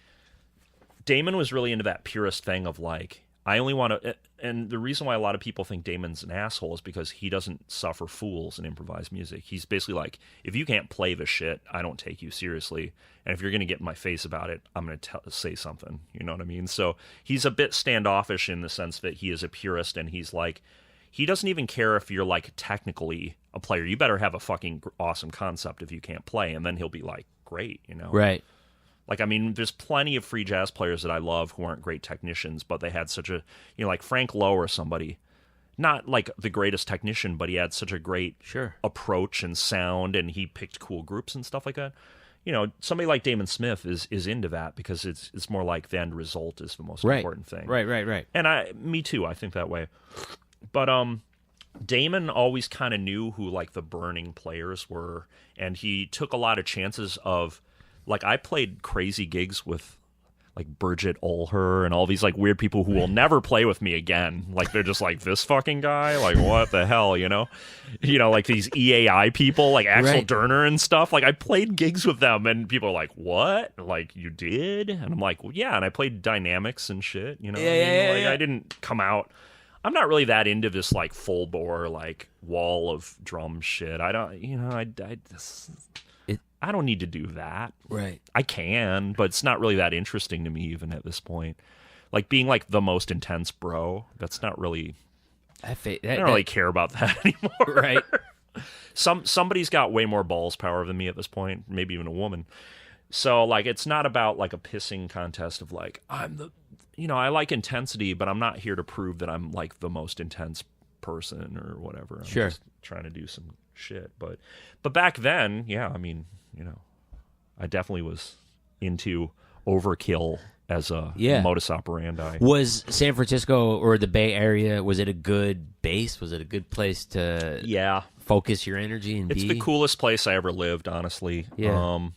Damon was really into that purist thing of like, I only want to. And the reason why a lot of people think Damon's an asshole is because he doesn't suffer fools in improvised music. He's basically like, if you can't play the shit, I don't take you seriously. And if you're going to get in my face about it, I'm going to say something. You know what I mean? So he's a bit standoffish in the sense that he is a purist, and he's like, he doesn't even care if you're like technically a player. You better have a fucking awesome concept if you can't play, and then he'll be like, great, Right. Like, I mean, there's plenty of free jazz players that I love who aren't great technicians, but they had such a, like Frank Lowe or somebody, not like the greatest technician, but he had such a great approach and sound, and he picked cool groups and stuff like that. Somebody like Damon Smith is into that because it's more like the end result is the most important thing. Right. And me too, I think that way. But Damon always kind of knew who like the burning players were, and he took a lot of chances of, like, I played crazy gigs with like Birgit Olher and all these like weird people who will never play with me again. Like, they're just like, this fucking guy, like, what the hell, like these EAI people, like Axel Derner and stuff. Like, I played gigs with them, and people are like, what? Like, you did? And I'm like, well, yeah. And I played dynamics and shit. I didn't come out. I'm not really that into this like full bore like wall of drum shit. I don't, I don't need to do that. Right. I can, but it's not really that interesting to me even at this point. Like being like the most intense bro, that's not really. I don't really care about that anymore. Right. Somebody's got way more balls power than me at this point, maybe even a woman. So like, it's not about like a pissing contest of like, I'm the, I like intensity, but I'm not here to prove that I'm like the most intense person or whatever. I'm just trying to do some shit. But back then, yeah, I mean, I definitely was into overkill as a modus operandi. Was San Francisco or the Bay Area, was it a good base? Was it a good place to focus your energy and It's the coolest place I ever lived, honestly. Yeah.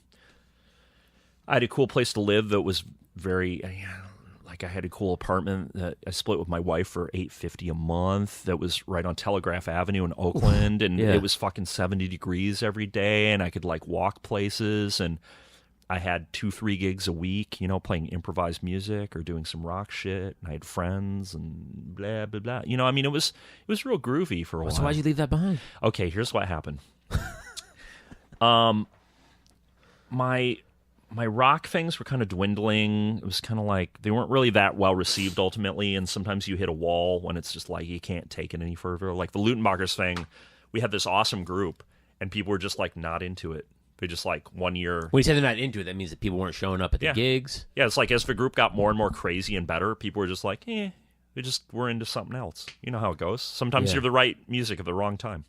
I had a cool place to live that was very, like I had a cool apartment that I split with my wife for $850 a month. That was right on Telegraph Avenue in Oakland, and it was fucking 70 degrees every day, and I could like walk places, and I had 2-3 gigs a week, playing improvised music or doing some rock shit. And I had friends and blah blah blah. I mean, it was real groovy for a while. So why'd you leave that behind? Okay, here's what happened. My rock things were kind of dwindling. It was kind of like they weren't really that well received ultimately, and sometimes you hit a wall when it's just like you can't take it any further. Like the Lutenbachers thing, we had this awesome group, and people were just like not into it. They just like 1 year. When you say they're not into it, that means that people weren't showing up at the gigs? Yeah, it's like as the group got more and more crazy and better, people were just like, We just were into something else. You know how it goes. Sometimes Yeah. you're the right music at the wrong time.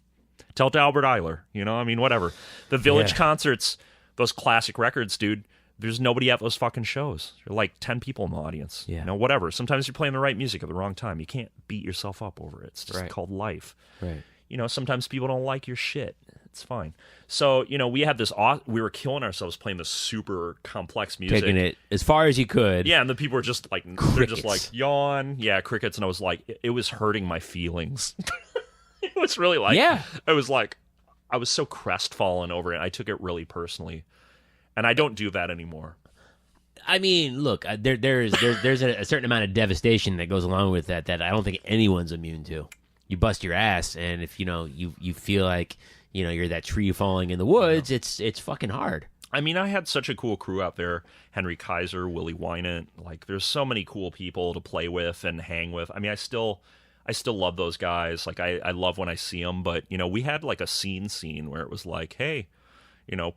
Tell it to Albert Eiler. You know, I mean, whatever. The Village concerts, those classic records, dude. There's nobody at those fucking shows. There are like 10 people in the audience. Yeah. You know, whatever. Sometimes you're playing the right music at the wrong time. You can't beat yourself up over it. It's just called life. Right. You know, sometimes people don't like your shit. It's fine. So, you know, we had this, we were killing ourselves playing this super complex music. Taking it as far as you could. Yeah, and the people were just like, Crickets. they're just like, yawn. Yeah, crickets. And I was like, it was hurting my feelings. It was really like, I was like, I was so crestfallen over it. I took it really personally. And I don't do that anymore. I mean, look, there's a certain amount of devastation that goes along with that I don't think anyone's immune to. You bust your ass, and if you feel like you're that tree falling in the woods, it's fucking hard. I mean, I had such a cool crew out there. Henry Kaiser, Willie Wynant. Like, there's so many cool people to play with and hang with. I mean, I still love those guys. Like, I love when I see them. But we had like a scene where it was like, hey,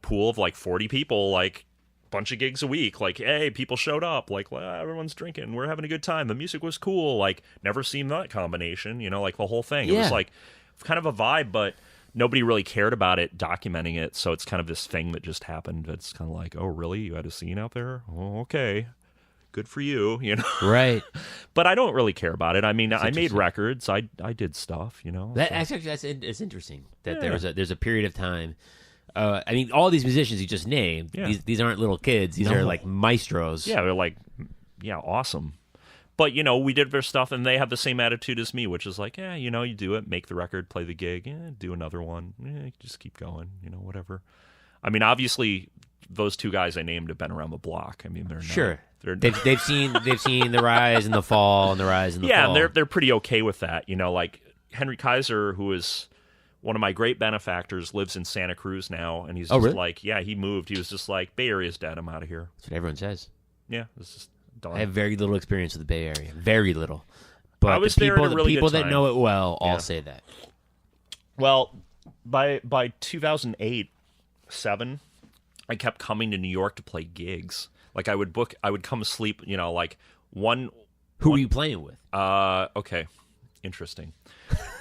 pool of like 40 people, like bunch of gigs a week. Like, hey, people showed up. Like, well, everyone's drinking. We're having a good time. The music was cool. Like, never seen that combination. Like the whole thing. It was like kind of a vibe, but nobody really cared about it, documenting it. So it's kind of this thing that just happened. It's kind of like, oh, really? You had a scene out there? Oh, okay. Good for you, Right. But I don't really care about it. I mean, I made records. I did stuff, That actually, it's interesting that there's a period of time. I mean, all these musicians you just named, these aren't little kids. These are like maestros. Yeah, they're like, awesome. But, we did their stuff, and they have the same attitude as me, which is like, you do it, make the record, play the gig, do another one, just keep going, whatever. I mean, obviously, those two guys I named have been around the block. I mean, they're not, sure. They've seen the rise and the fall and the rise and the fall. Yeah, and they're pretty okay with that. Like Henry Kaiser, who is one of my great benefactors, lives in Santa Cruz now, and he's just really? like, he moved. He was just like, Bay Area's dead. I'm out of here. That's what everyone says. Yeah, it's just done. I have very little experience with the Bay Area. Very little. But I was the people, there at a really the people good that time. know it well all say that. Well, by 2008, 7, I kept coming to New York to play gigs. Like I would come asleep, like one. Who were you playing with? Okay, interesting.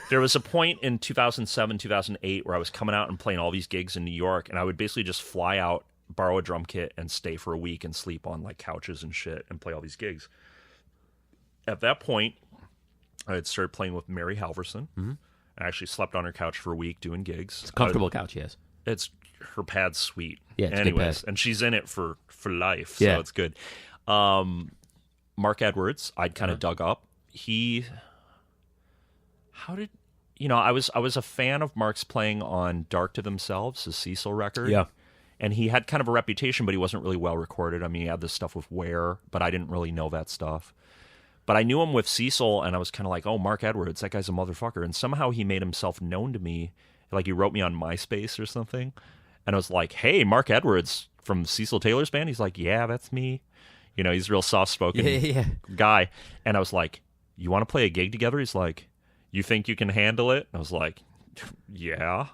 There was a point in 2007, 2008 where I was coming out and playing all these gigs in New York, and I would basically just fly out, borrow a drum kit, and stay for a week and sleep on like couches and shit and play all these gigs. At that point, I had started playing with Mary Halverson. Mm-hmm. I actually slept on her couch for a week doing gigs. It's a comfortable couch, yes. It's her pad's sweet. Yeah, it's anyways, a good pad. And she's in it for life, so it's good. Mark Edwards, I'd kind of dug up. I was a fan of Mark's playing on Dark to Themselves, his Cecil record. Yeah. And he had kind of a reputation, but he wasn't really well recorded. I mean, he had this stuff with Ware, but I didn't really know that stuff. But I knew him with Cecil, and I was kind of like, oh, Mark Edwards, that guy's a motherfucker. And somehow he made himself known to me. Like he wrote me on MySpace or something. And I was like, hey, Mark Edwards from Cecil Taylor's band? He's like, yeah, that's me. He's a real soft-spoken guy. And I was like, you want to play a gig together? He's like, you think you can handle it? And I was like, yeah.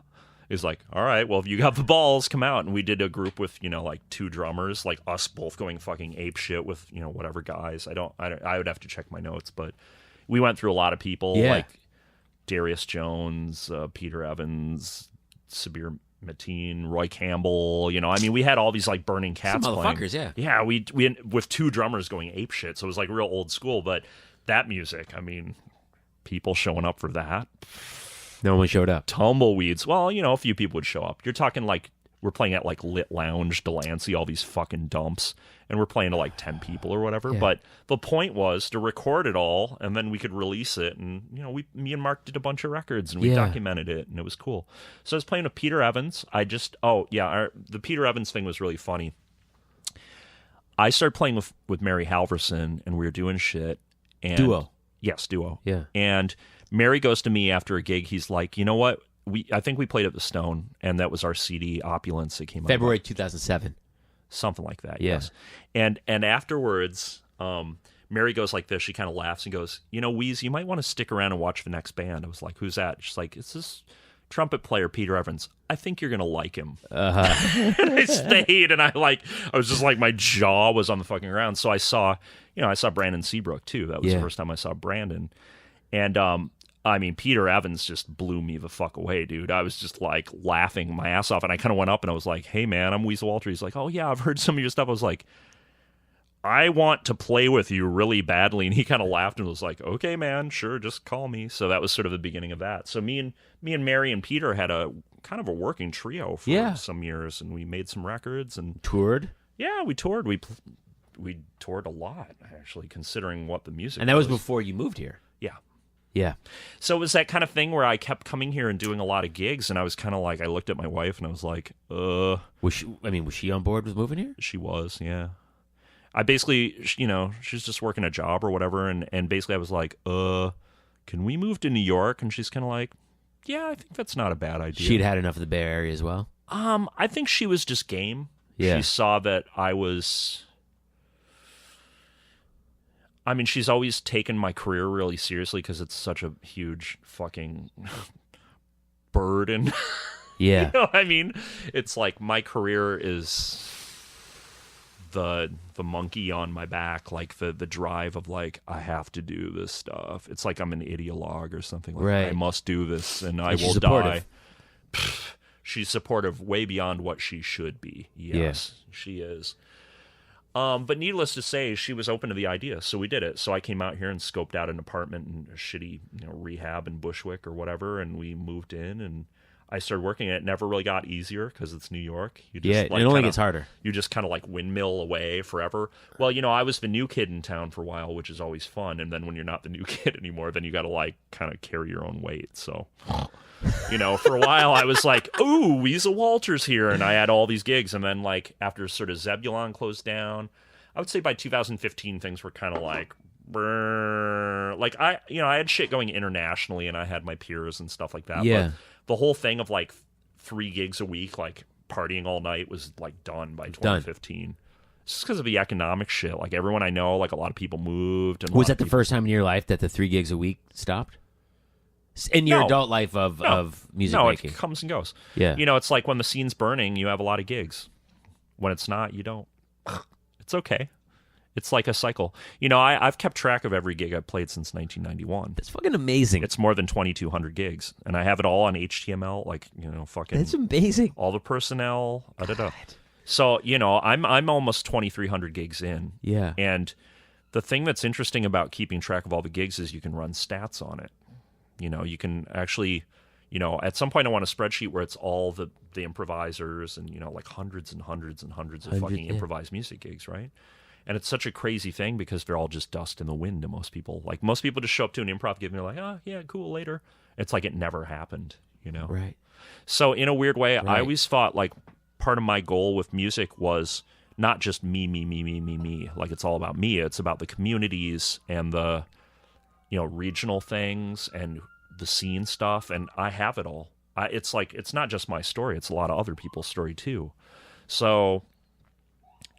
He's like, all right, well, if you got the balls, come out. And we did a group with, like 2 drummers, like us both going fucking ape shit with, whatever guys. I would have to check my notes, but we went through a lot of people like Darius Jones, Peter Evans, Sabir Mateen, Roy Campbell. I mean, we had all these like burning cats Some playing. motherfuckers, yeah. Yeah, we with 2 drummers going ape shit. So it was like real old school, but that music, I mean, people showing up for that. No one showed up. Tumbleweeds. Well, a few people would show up. You're talking like we're playing at like Lit Lounge, Delancey, all these fucking dumps, and we're playing to like 10 people or whatever. Yeah. But the point was to record it all, and then we could release it. And me and Mark did a bunch of records, and we documented it, and it was cool. So I was playing with Peter Evans. The Peter Evans thing was really funny. I started playing with Mary Halverson, and we were doing shit. And duo. Yes, duo. Yeah. And Mary goes to me after a gig. He's like, you know what? I think we played at the Stone, and that was our CD Opulence that came out. February 2007. Something like that, yeah. Yes. And afterwards, Mary goes like this. She kind of laughs and goes, Weez, you might want to stick around and watch the next band. I was like, who's that? She's like, it's this trumpet player Peter Evans. I think you're gonna like him. And I stayed, and I was just like, my jaw was on the fucking ground. So I saw Brandon Seabrook too. That was the first time I saw Brandon, and I mean, Peter Evans just blew me the fuck away, dude. I was just like laughing my ass off, and I kind of went up and I was like, "Hey, man, I'm Weasel Walter." He's like, "Oh yeah, I've heard some of your stuff." I was like, I want to play with you really badly. And he kind of laughed and was like, okay, man, sure, just call me. So that was sort of the beginning of that. So me and Mary and Peter had a kind of a working trio for some years, and we made some records and toured. Yeah, we toured. We toured a lot, actually, considering what the music And that was before you moved here. Yeah. Yeah. So it was that kind of thing where I kept coming here and doing a lot of gigs, and I was kind of like, I looked at my wife and I was like, Was she on board with moving here? She was, yeah. I basically, she's just working a job or whatever, and basically I was like, can we move to New York? And she's kind of like, yeah, I think that's not a bad idea. She'd had enough of the Bay Area as well? I think she was just game. Yeah. She saw that I was... I mean, she's always taken my career really seriously because it's such a huge fucking burden. Yeah. You know what I mean? It's like my career is... the monkey on my back, like the drive of like, I have to do this stuff. It's like I'm an ideologue or something. Like, right. I must do this and I will supportive. Die. She's supportive way beyond what she should be. Yes, she is. But needless to say, she was open to the idea, so we did it. So I came out here and scoped out an apartment in a shitty, rehab in Bushwick or whatever, and we moved in and I started working. It never really got easier because it's New York. You just, it only gets harder. You just kind of like windmill away forever. Well, I was the new kid in town for a while, which is always fun. And then when you're not the new kid anymore, then you got to like kind of carry your own weight. So, for a while I was like, ooh, Weasel Walter's here. And I had all these gigs. And then like after sort of Zebulon closed down, I would say by 2015, things were kind of like, brrr. Like I had shit going internationally and I had my peers and stuff like that. Yeah. But the whole thing of like 3 gigs a week, like partying all night, was like done by 2015. It's just because of the economic shit. Like everyone I know, like a lot of people moved. And was that the first time in your life that the 3 gigs a week stopped? In your adult life of music making? No, it comes and goes. Yeah. It's like when the scene's burning, you have a lot of gigs. When it's not, you don't. It's okay. It's like a cycle. I've kept track of every gig I've played since 1991. That's fucking amazing. It's more than 2,200 gigs, and I have it all on HTML. Like fucking. That's amazing. All the personnel. So I'm almost 2,300 gigs in. Yeah. And the thing that's interesting about keeping track of all the gigs is you can run stats on it. You can actually. At some point I want a spreadsheet where it's all the improvisers and like hundreds and hundreds and hundreds of fucking improvised music gigs, right? And it's such a crazy thing because they're all just dust in the wind to most people. Like, most people just show up to an improv gig and they're like, oh, yeah, cool, later. It's like it never happened, Right. So in a weird way, Right. I always thought, like, part of my goal with music was not just me. Like, it's all about me. It's about the communities and the, regional things and the scene stuff. And I have it all. It's like, it's not just my story. It's a lot of other people's story, too. So...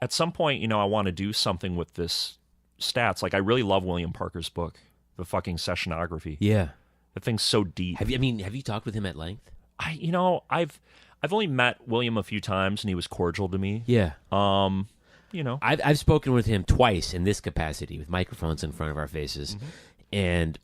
at some point, I want to do something with this stats. Like, I really love William Parker's book, The Fucking Sessionography. Yeah. That thing's so deep. Have you talked with him at length? I've only met William a few times, and he was cordial to me. Yeah. I've spoken with him twice in this capacity with microphones in front of our faces, and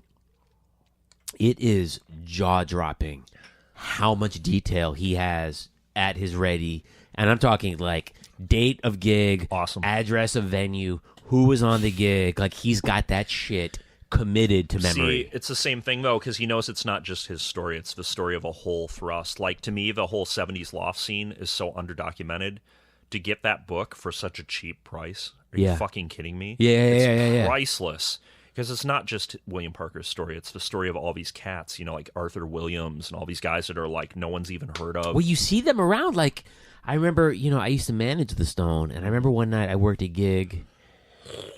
it is jaw-dropping how much detail he has at his ready. And I'm talking like date of gig, awesome, address of venue, who was on the gig. Like, he's got that shit committed to memory. See, it's the same thing, though, because he knows it's not just his story. It's the story of a whole thrust. Like, to me, the whole 70s loft scene is so underdocumented. To get that book for such a cheap price, are you fucking kidding me? Yeah. Priceless. Because it's not just William Parker's story. It's the story of all these cats, like Arthur Williams and all these guys that are like no one's even heard of. Well, you see them around. Like, I remember, I used to manage the Stone, and I remember one night I worked a gig.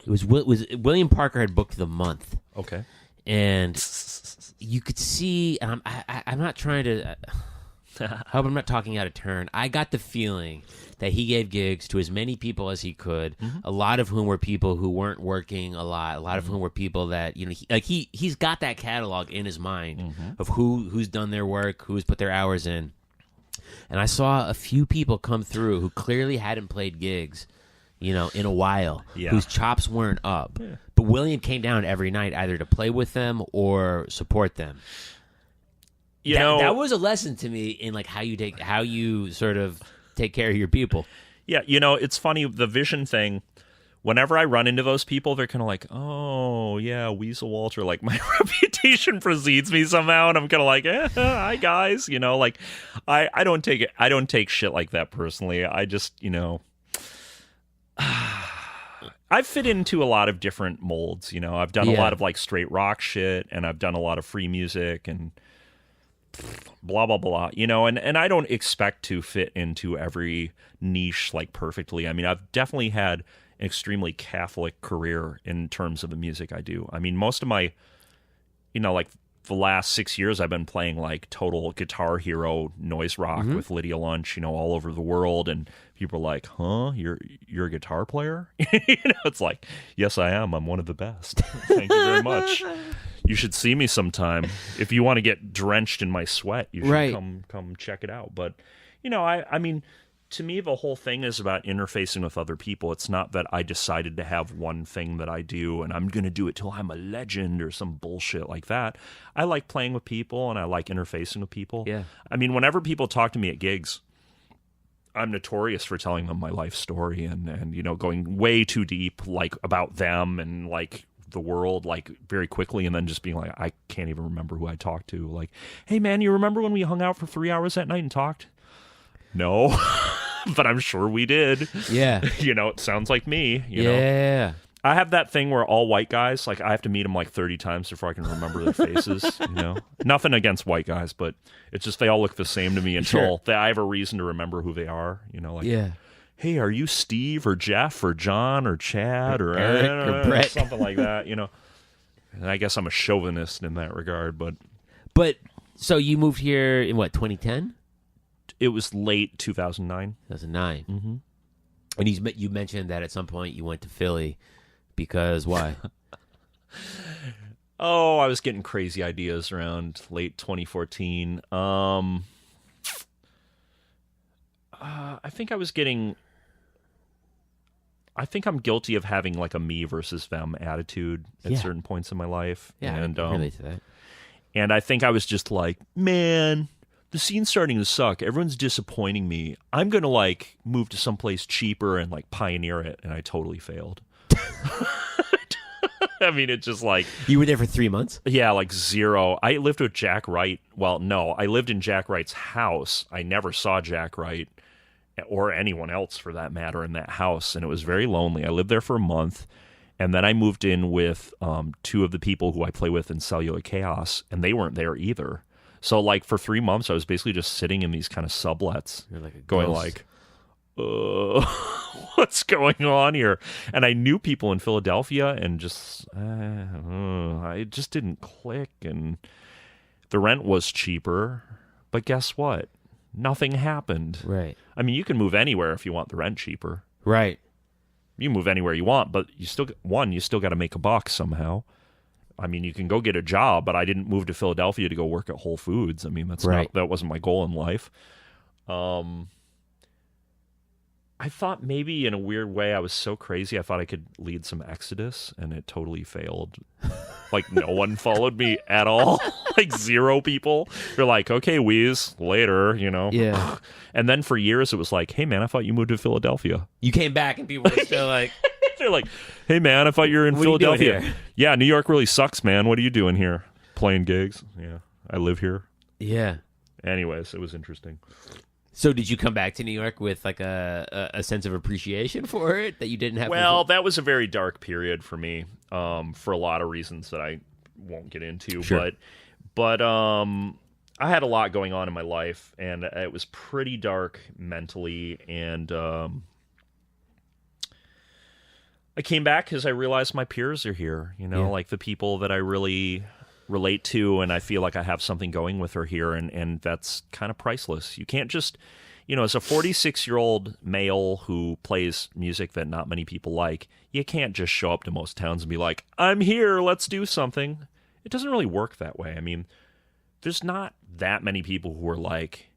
It was William Parker had booked the month. Okay. And you could see, and I'm not trying to. I hope I'm not talking out of turn. I got the feeling that he gave gigs to as many people as he could, a lot of whom were people who weren't working a lot of whom were people that, he's got that catalog in his mind of who's done their work, who's put their hours in. And I saw a few people come through who clearly hadn't played gigs, in a while, whose chops weren't up. Yeah. But William came down every night either to play with them or support them. That was a lesson to me in how you sort of take care of your people. Yeah, it's funny, the vision thing. Whenever I run into those people, they're kind of like, oh yeah, Weasel Walter. Like, my reputation precedes me somehow, and I'm kind of like, hi guys. I don't take it. I don't take shit like that personally. I just, I fit into a lot of different molds. I've done a lot of straight rock shit, and I've done a lot of free music and blah blah blah, and I don't expect to fit into every niche perfectly. I mean, I've definitely had an extremely Catholic career in terms of the music I do. I mean, most of my the last 6 years I've been playing total Guitar Hero noise rock with Lydia Lunch, all over the world, and people are like, huh, you're a guitar player? It's like, yes I am, I'm one of the best. Thank you very much. You should see me sometime. If you want to get drenched in my sweat, you should come check it out. But, I mean, to me, the whole thing is about interfacing with other people. It's not that I decided to have one thing that I do and I'm going to do it till I'm a legend or some bullshit like that. I like playing with people and I like interfacing with people. Yeah. I mean, whenever people talk to me at gigs, I'm notorious for telling them my life story and going way too deep, about them and the world very quickly, and then just being like, I can't even remember who I talked to. Hey man, you remember when we hung out for 3 hours that night and talked? No, but I'm sure we did. Yeah. It sounds like me. Yeah. I have that thing where all white guys, I have to meet them 30 times before I can remember their faces. Nothing against white guys, but it's just they all look the same to me until I have a reason to remember who they are. Yeah. Hey, are you Steve or Jeff or John or Chad or Eric or Brett? Something like that, And I guess I'm a chauvinist in that regard, but so you moved here in what, 2010? It was late 2009. 2009. Mm-hmm. And you mentioned that at some point you went to Philly because why? Oh, I was getting crazy ideas around late 2014. I think I'm guilty of having a me versus them attitude at certain points in my life. Yeah, and, I can relate to that. And I think I was just like, man, the scene's starting to suck. Everyone's disappointing me. I'm going to move to someplace cheaper and pioneer it. And I totally failed. I mean, it's just You were there for 3 months? Yeah, 0. I lived with Jack Wright. Well, no, I lived in Jack Wright's house. I never saw Jack Wright or anyone else for that matter in that house. And it was very lonely. I lived there for a month. And then I moved in with 2 of the people who I play with in Cellular Chaos. And they weren't there either. So for 3 months, I was basically just sitting in these kind of sublets going what's going on here? And I knew people in Philadelphia and just, it just didn't click. And the rent was cheaper. But guess what? Nothing happened. Right. I mean, you can move anywhere if you want the rent cheaper. Right. You move anywhere you want, but you still got to make a buck somehow. I mean, you can go get a job, but I didn't move to Philadelphia to go work at Whole Foods. I mean, that wasn't my goal in life. I thought maybe in a weird way I was so crazy I thought I could lead some exodus, and it totally failed. No one followed me at all. 0 people. They're like, okay, Weez, later, Yeah. And then for years it was like, hey man, I thought you moved to Philadelphia. You came back and people were still they're like, hey man, I thought you were in Philadelphia. Yeah, New York really sucks, man. What are you doing here? Playing gigs? Yeah, I live here. Yeah. Anyways, it was interesting. So did you come back to New York with a sense of appreciation for it that you didn't have? Well, that was a very dark period for me, for a lot of reasons that I won't get into. Sure. But I had a lot going on in my life, and it was pretty dark mentally. And I came back because I realized my peers are here. The people that I really relate to, and I feel like I have something going with her here, and that's kind of priceless. You can't just, as a 46-year-old male who plays music that not many people like, you can't just show up to most towns and be like, I'm here, let's do something. It doesn't really work that way. I mean, there's not that many people who are like,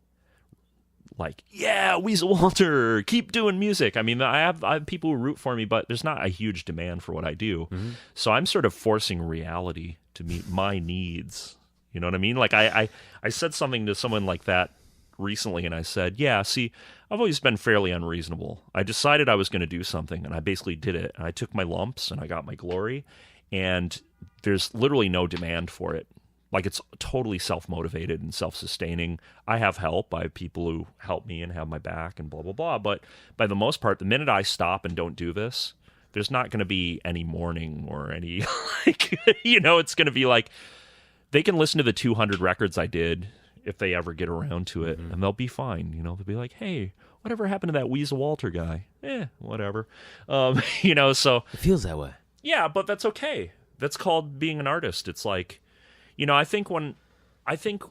yeah, Weasel Walter, keep doing music. I mean, I have people who root for me, but there's not a huge demand for what I do. Mm-hmm. So I'm sort of forcing reality to meet my needs. You know what I mean? Like I said something to someone like that recently, and I said, yeah, see, I've always been fairly unreasonable. I decided I was going to do something, and I basically did it. And I took my lumps, and I got my glory, and there's literally no demand for it. Like, it's totally self-motivated and self-sustaining. I have help. I have people who help me and have my back and blah, blah, blah. But by the most part, the minute I stop and don't do this, there's not going to be any mourning or any, it's going to be like, they can listen to the 200 records I did if they ever get around to it, and they'll be fine. They'll be like, hey, whatever happened to that Weasel Walter guy? Whatever. So... It feels that way. Yeah, but that's okay. That's called being an artist. It's like... I think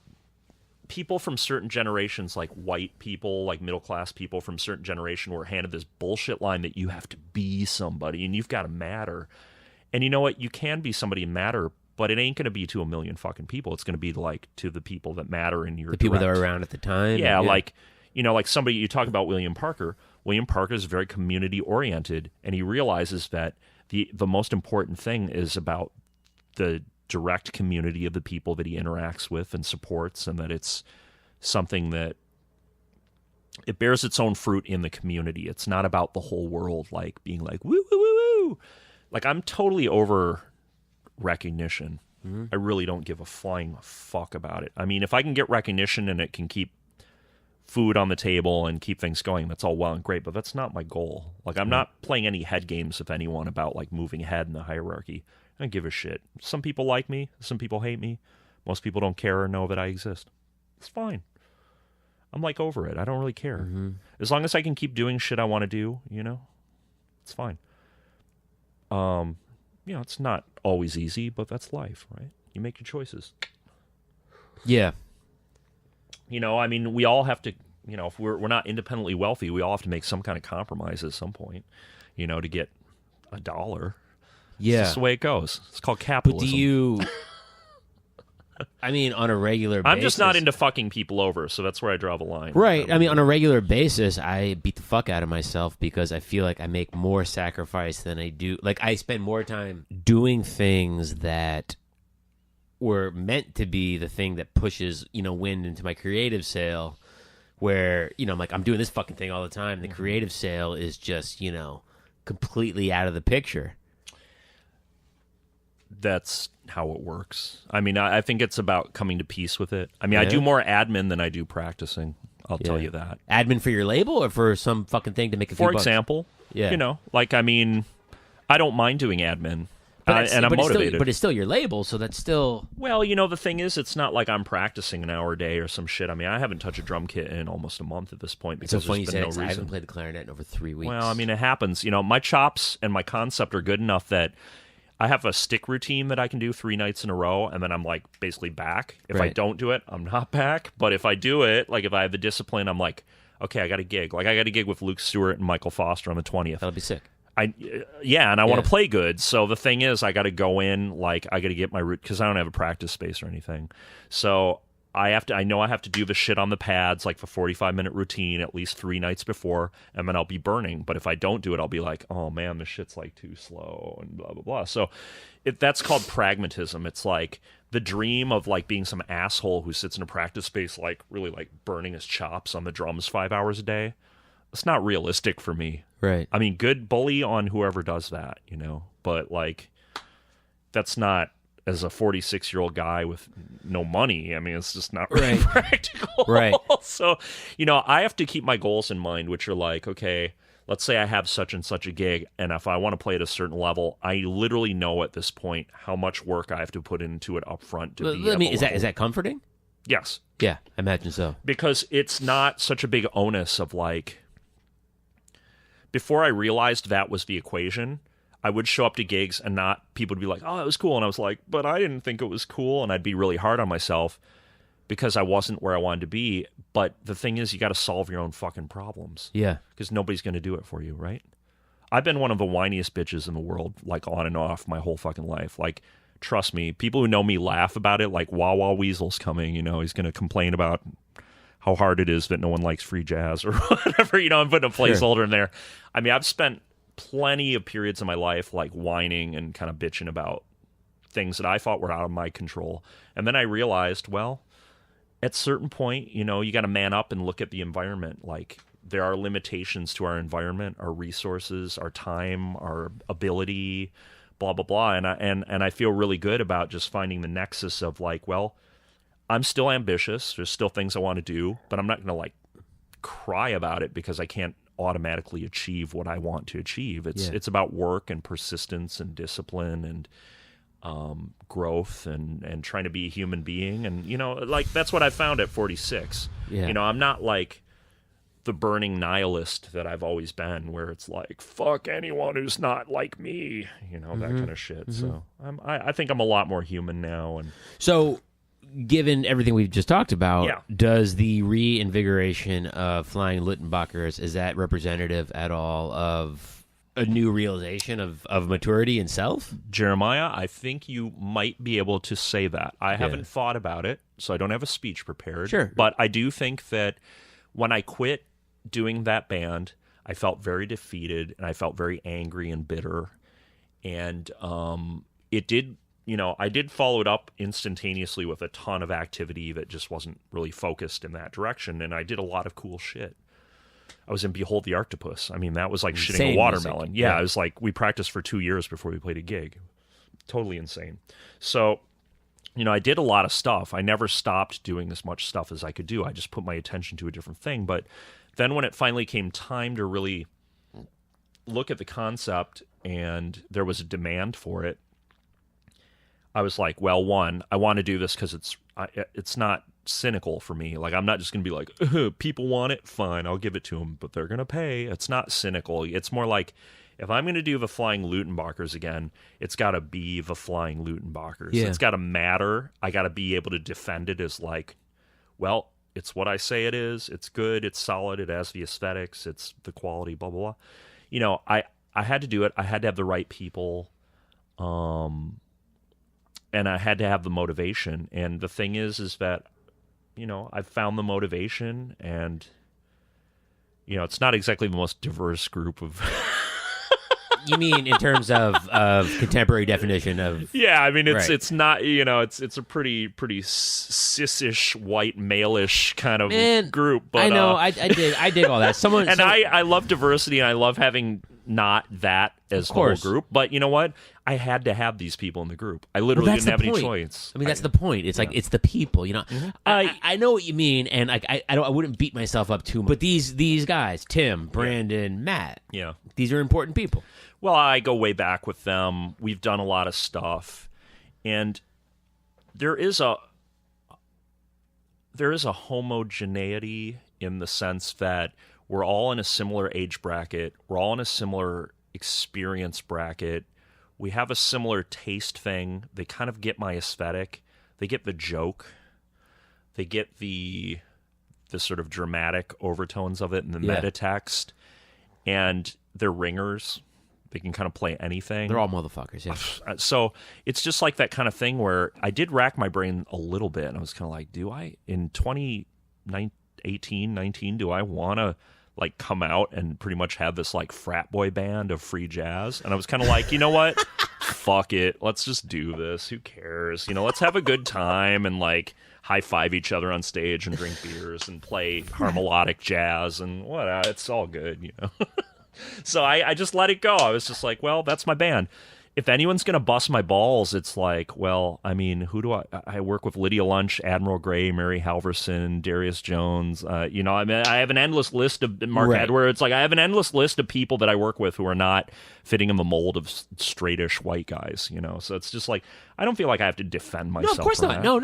people from certain generations, like white people, like middle-class people from certain generation, were handed this bullshit line that you have to be somebody and you've got to matter. And you know what? You can be somebody and matter, but it ain't going to be to a million fucking people. It's going to be like to the people that matter in your people that were around at the time. Yeah, like somebody, you talk about William Parker. William Parker is very community-oriented, and he realizes that the most important thing is about the direct community of the people that he interacts with and supports, and that it's something that it bears its own fruit in the community. It's not about the whole world, like being like, woo, woo, woo, woo. Like, I'm totally over recognition. Mm-hmm. I really don't give a flying fuck about it. I mean, if I can get recognition and it can keep food on the table and keep things going, that's all well and great, but that's not my goal. Like, I'm not playing any head games with anyone about like moving ahead in the hierarchy. I don't give a shit. Some people like me. Some people hate me. Most people don't care or know that I exist. It's fine. I'm like over it. I don't really care. Mm-hmm. As long as I can keep doing shit I want to do, it's fine. It's not always easy, but that's life, right? You make your choices. Yeah. I mean, we all have to, if we're not independently wealthy, we all have to make some kind of compromise at some point, to get $1. Yeah. It's just the way it goes. It's called capitalism. But do you... I mean, on a regular basis... I'm just not into fucking people over, so that's where I draw the line. Right. I mean, on a regular basis, I beat the fuck out of myself because I feel like I make more sacrifice than I do. Like, I spend more time doing things that were meant to be the thing that pushes, wind into my creative sail, where, I'm like, I'm doing this fucking thing all the time. The creative sail is just, completely out of the picture. That's how it works. I mean, I think it's about coming to peace with it. I mean, I do more admin than I do practicing. I'll tell you that. Admin for your label or for some fucking thing to make a few bucks? For example, I mean, I don't mind doing admin. And I'm motivated. But it's still your label, so that's still... Well, the thing is, it's not like I'm practicing an hour a day or some shit. I mean, I haven't touched a drum kit in almost a month at this point because there's been no reason. I haven't played the clarinet in over 3 weeks. Well, I mean, it happens. My chops and my concept are good enough that I have a stick routine that I can do 3 nights in a row, and then I'm, like, basically back. If I don't do it, I'm not back. But if I do it, like, if I have the discipline, I'm like, okay, I got a gig. Like, I got a gig with Luke Stewart and Michael Foster on the 20th. That'll be sick. And I want to play good. So the thing is, I got to go in, like, I got to get my route, because I don't have a practice space or anything. So I know I have to do the shit on the pads, like the 45-minute routine at least 3 nights before, and then I'll be burning. But if I don't do it, I'll be like, oh man, this shit's like too slow and blah, blah, blah. So that's called pragmatism. It's like the dream of like being some asshole who sits in a practice space, like really like burning his chops on the drums 5 hours a day. It's not realistic for me. Right. I mean, good bully on whoever does that, but like, that's not, as a 46-year-old guy with no money, I mean, it's just not really practical. Right. So, I have to keep my goals in mind, which are like, okay, let's say I have such and such a gig, and if I want to play at a certain level, I literally know at this point how much work I have to put into it up front to be at the level. Is that comforting? Yes. Yeah, I imagine so. Because it's not such a big onus of like, before I realized that was the equation, I would show up to gigs and people would be like, oh, that was cool. And I was like, but I didn't think it was cool. And I'd be really hard on myself because I wasn't where I wanted to be. But the thing is, you got to solve your own fucking problems. Yeah. Because nobody's going to do it for you, right? I've been one of the whiniest bitches in the world, like on and off my whole fucking life. Like, trust me, people who know me laugh about it, like, Wawa Weasel's coming, he's going to complain about how hard it is that no one likes free jazz or whatever, I'm putting a placeholder in there. I mean, I've spent plenty of periods in my life like whining and kind of bitching about things that I thought were out of my control. And then I realized, well, at a certain point, you got to man up and look at the environment. Like, there are limitations to our environment, our resources, our time, our ability, blah, blah, blah. And I feel really good about just finding the nexus of like, well, I'm still ambitious. There's still things I want to do, but I'm not going to like cry about it because I can't automatically achieve what I want to achieve. It's about work and persistence and discipline and growth and trying to be a human being. And, like that's what I found at 46. Yeah. I'm not like the burning nihilist that I've always been, where it's like, fuck anyone who's not like me, that kind of shit. So I think I'm a lot more human now. And so given everything we've just talked about, does the reinvigoration of flying Luttenbachers, is that representative at all of a new realization of maturity in self? Jeremiah, I think you might be able to say that. I haven't thought about it, so I don't have a speech prepared. Sure. But I do think that when I quit doing that band, I felt very defeated and I felt very angry and bitter. And it did... I did follow it up instantaneously with a ton of activity that just wasn't really focused in that direction, and I did a lot of cool shit. I was in Behold the Octopus. I mean, that was like shitting a watermelon. Yeah, it was like we practiced for 2 years before we played a gig. Totally insane. So, I did a lot of stuff. I never stopped doing as much stuff as I could do. I just put my attention to a different thing. But then when it finally came time to really look at the concept and there was a demand for it, I was like, well, one, I want to do this because it's not cynical for me. Like, I'm not just going to be like, people want it, fine, I'll give it to them, but they're going to pay. It's not cynical. It's more like, if I'm going to do the Flying Luttenbachers again, it's got to be the Flying Luttenbachers. Yeah. It's got to matter. I got to be able to defend it as like, well, it's what I say it is. It's good. It's solid. It has the aesthetics. It's the quality, blah, blah, blah. I had to do it. I had to have the right people. And I had to have the motivation. And the thing is that, I've found the motivation, and, it's not exactly the most diverse group of... You mean in terms of contemporary definition of... Yeah, I mean, it's not, it's a pretty cis-ish, white, male-ish kind of group. But, I know, I dig all that. I love diversity, and I love having not that as the whole group. But you know what? I had to have these people in the group. I literally didn't have any choice. I mean, that's the point. It's like, it's the people, Mm-hmm. I know what you mean, and I wouldn't beat myself up too much. But these guys, Tim, Brandon, Matt, these are important people. Well, I go way back with them. We've done a lot of stuff, and there is a homogeneity in the sense that we're all in a similar age bracket. We're all in a similar experience bracket. We have a similar taste thing. They kind of get my aesthetic. They get the joke. They get the sort of dramatic overtones of it and the meta text. And they're ringers. They can kind of play anything. They're all motherfuckers, yeah. So it's just like that kind of thing where I did rack my brain a little bit. And I was kind of like, do I, in 2018, 19, do I want to like come out and pretty much have this like frat boy band of free jazz? And I was kind of like, you know what? Fuck it. Let's just do this. Who cares? Let's have a good time and like high five each other on stage and drink beers and play harmonic jazz and what? It's all good, So I just let it go. I was just like, well, that's my band. If anyone's going to bust my balls, it's like, well, I mean, who do I work with? Lydia Lunch, Admiral Gray, Mary Halverson, Darius Jones. I mean, I have an endless list of Mark Edwards. Like, I have an endless list of people that I work with who are not fitting in the mold of straightish white guys, So it's just like, I don't feel like I have to defend myself. No, of course not. No.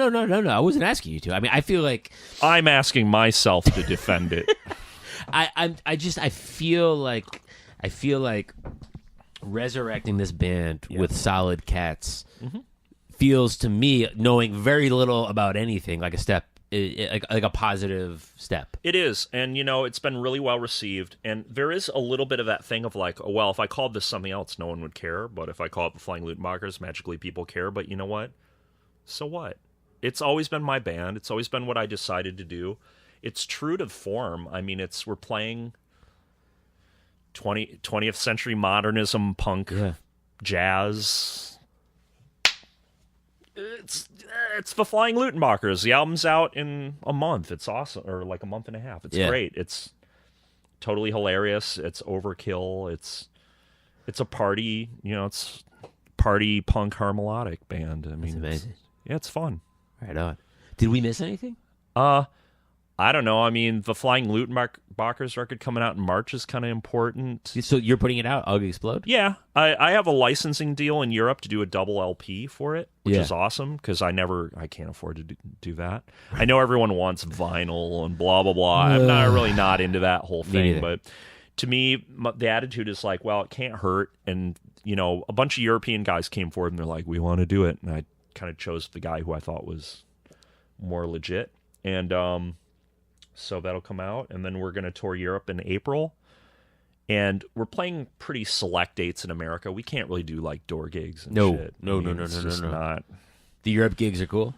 I wasn't asking you to. I mean, I feel like I'm asking myself to defend it. I feel like resurrecting this band with solid cats feels to me, knowing very little about anything, like a step, like a positive step. It is, and it's been really well received. And there is a little bit of that thing of like, oh, well, if I called this something else, no one would care. But if I call it the Flying Lutenbachers, magically people care. But you know what? So what? It's always been my band. It's always been what I decided to do. It's true to form. I mean, we're playing 20th century modernism, punk, jazz. It's the Flying Lutenbachers. The album's out in a month. It's awesome, or like a month and a half. It's great. It's totally hilarious. It's overkill. It's a party. It's party punk harmonic band. I mean, That's amazing. It's fun. Right on. Did we miss anything? I don't know. I mean, the Flying Lutenbachers record coming out in March is kind of important. So you're putting it out, Aug Explode? Yeah. I have a licensing deal in Europe to do a double LP for it, which is awesome because I can't afford to do that. I know everyone wants vinyl and blah, blah, blah. I'm not into that whole thing. But to me, the attitude is like, well, it can't hurt. And, a bunch of European guys came forward and they're like, we want to do it. And I kind of chose the guy who I thought was more legit. And, so that'll come out, and then we're going to tour Europe in April. And we're playing pretty select dates in America. We can't really do, like, door gigs and shit. No. Not... The Europe gigs are cool?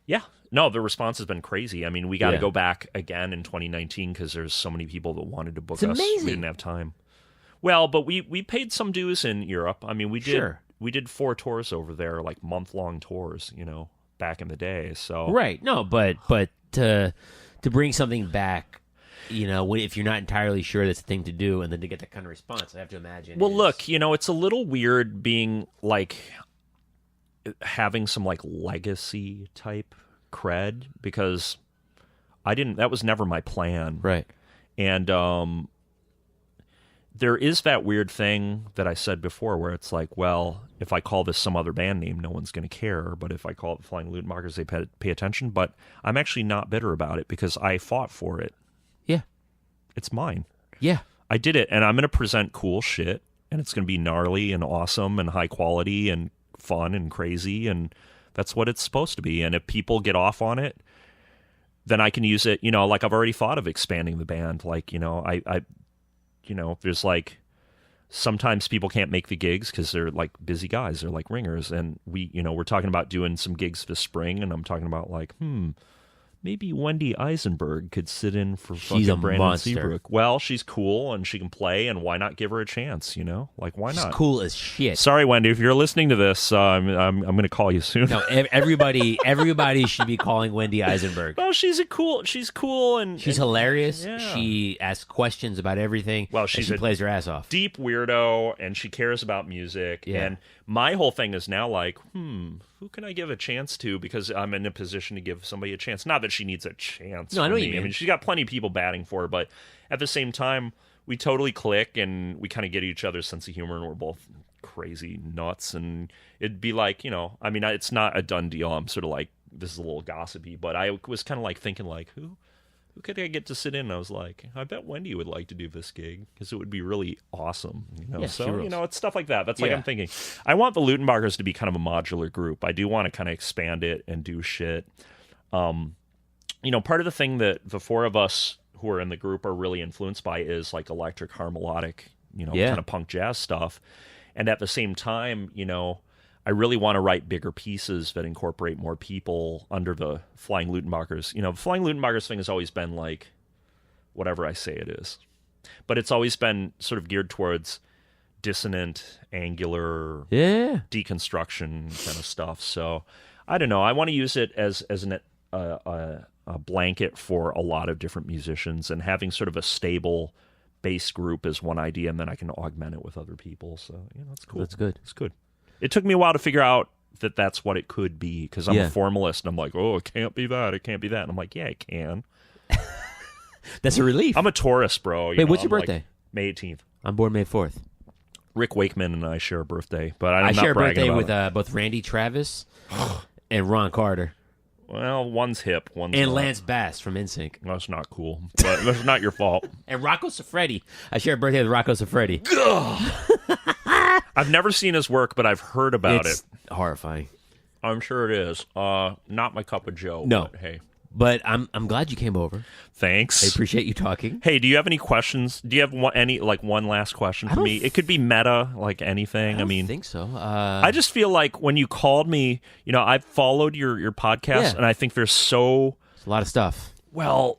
Yeah. No, the response has been crazy. I mean, we got to go back again in 2019 because there's so many people that wanted to book us. Amazing. We didn't have time. Well, but we paid some dues in Europe. I mean, we did 4 tours over there, like month-long tours, back in the day. So Right. No, but to bring something back, if you're not entirely sure that's the thing to do, and then to get that kind of response, I have to imagine. Well, look, it's a little weird being like having some like legacy type cred because that was never my plan. Right. And there is that weird thing that I said before where it's like, well, if I call this some other band name, no one's going to care. But if I call it the Flying Lutenbachers, they pay attention. But I'm actually not bitter about it because I fought for it. Yeah. It's mine. Yeah. I did it, and I'm going to present cool shit, and it's going to be gnarly and awesome and high quality and fun and crazy, and that's what it's supposed to be. And if people get off on it, then I can use it, like I've already thought of expanding the band. Like, there's like sometimes people can't make the gigs because they're like busy guys. They're like ringers. And we're talking about doing some gigs this spring. And I'm talking about like, maybe Wendy Eisenberg could sit in for fucking Brandon monster. Seabrook. Well, she's cool and she can play. And why not give her a chance? Like, why not? She's cool as shit. Sorry, Wendy, if you're listening to this, I'm going to call you soon. No, everybody should be calling Wendy Eisenberg. Well, she's cool, and she's hilarious. Yeah. She asks questions about everything. Well, she plays her ass off. Deep weirdo, and she cares about music. Yeah. And my whole thing is now like, who can I give a chance to? Because I'm in a position to give somebody a chance. Not that she needs a chance. No, I know what you me. mean. I mean, she's got plenty of people batting for her, but at the same time, we totally click and we kind of get each other's sense of humor, and we're both crazy nuts. And it'd be like, I mean, it's not a done deal. I'm sort of like, this is a little gossipy, but I was kind of like thinking like, who could I get to sit in? And I was like, I bet Wendy would like to do this gig because it would be really awesome. Yeah, so, it's stuff like that. That's like I'm thinking. I want the Lutenbachers to be kind of a modular group. I do want to kind of expand it and do shit. Part of the thing that the 4 of us who are in the group are really influenced by is like electric harmonic, kind of punk jazz stuff. And at the same time, I really want to write bigger pieces that incorporate more people under the Flying Lutenbachers. The Flying Lutenbachers thing has always been like whatever I say it is. But it's always been sort of geared towards dissonant, angular, deconstruction kind of stuff. So I don't know. I want to use it as a blanket for a lot of different musicians, and having sort of a stable bass group is one idea, and then I can augment it with other people. So, it's cool. That's good. It's good. It took me a while to figure out that that's what it could be, because I'm a formalist, and I'm like, oh, it can't be that, it can't be that. And I'm like, yeah, it can. That's a relief. I'm a Taurus, bro. Wait, what's your birthday? Like, May 18th. I'm born May 4th. Rick Wakeman and I share a birthday, but I'm I not share a bragging birthday about with both Randy Travis and Ron Carter. Well, one's hip, one's and not. Lance Bass from NSYNC. That's not cool, but that's not your fault. And Rocco Siffredi. I share a birthday with Rocco Siffredi. I've never seen his work, but I've heard about It's it. horrifying. I'm sure it is. Not my cup of joe. No. But hey. But I'm glad you came over. Thanks. I appreciate you talking. Hey, do you have any questions? Do you have one last question for me? It could be meta, like anything. I mean, think so. I just feel like when you called me, I've followed your podcast, and I think it's a lot of stuff. Well,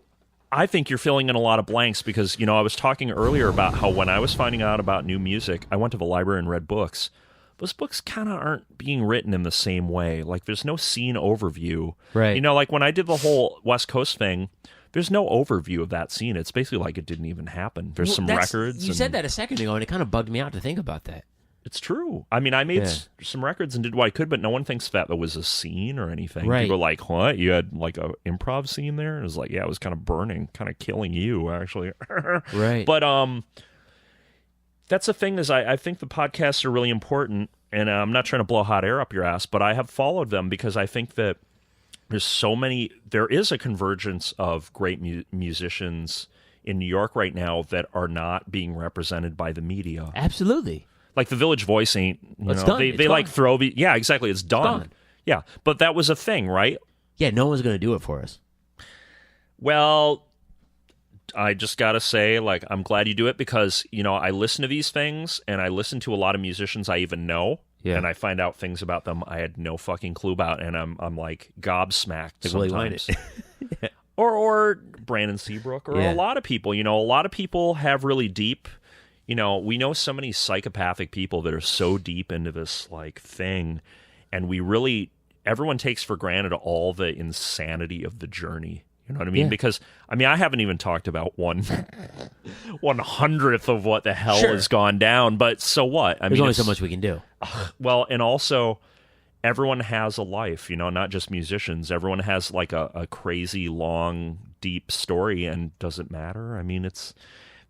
I think you're filling in a lot of blanks because, I was talking earlier about how when I was finding out about new music, I went to the library and read books. Those books kind of aren't being written in the same way. Like, there's no scene overview. Right. Like when I did the whole West Coast thing, there's no overview of that scene. It's basically like it didn't even happen. There's some records. You said that a second ago, and it kind of bugged me out to think about that. It's true. I mean, I made some records and did what I could, but no one thinks that was a scene or anything. Right. People are like, what? You had like a improv scene there? It was like, yeah, it was kind of burning, kind of killing you, actually. Right. But that's the thing is I think the podcasts are really important, and I'm not trying to blow hot air up your ass, but I have followed them because I think that there is a convergence of great musicians in New York right now that are not being represented by the media. Absolutely. Like the Village Voice ain't, It's done. They like throw, yeah, exactly. It's done. Yeah. But that was a thing, right? Yeah. No one's going to do it for us. Well, I just got to say, like, I'm glad you do it because, I listen to these things and I listen to a lot of musicians I even know. Yeah. And I find out things about them I had no fucking clue about. And I'm like gobsmacked sometimes. Yeah. Or Brandon Seabrook or a lot of people, a lot of people have really deep, we know so many psychopathic people that are so deep into this like thing. And everyone takes for granted all the insanity of the journey. You know what I mean? Yeah. Because, I haven't even talked about 1/100th of what the hell has gone down, but so what? There's only so much we can do. Well, and also, everyone has a life, not just musicians. Everyone has like a crazy, long, deep story, and does it matter?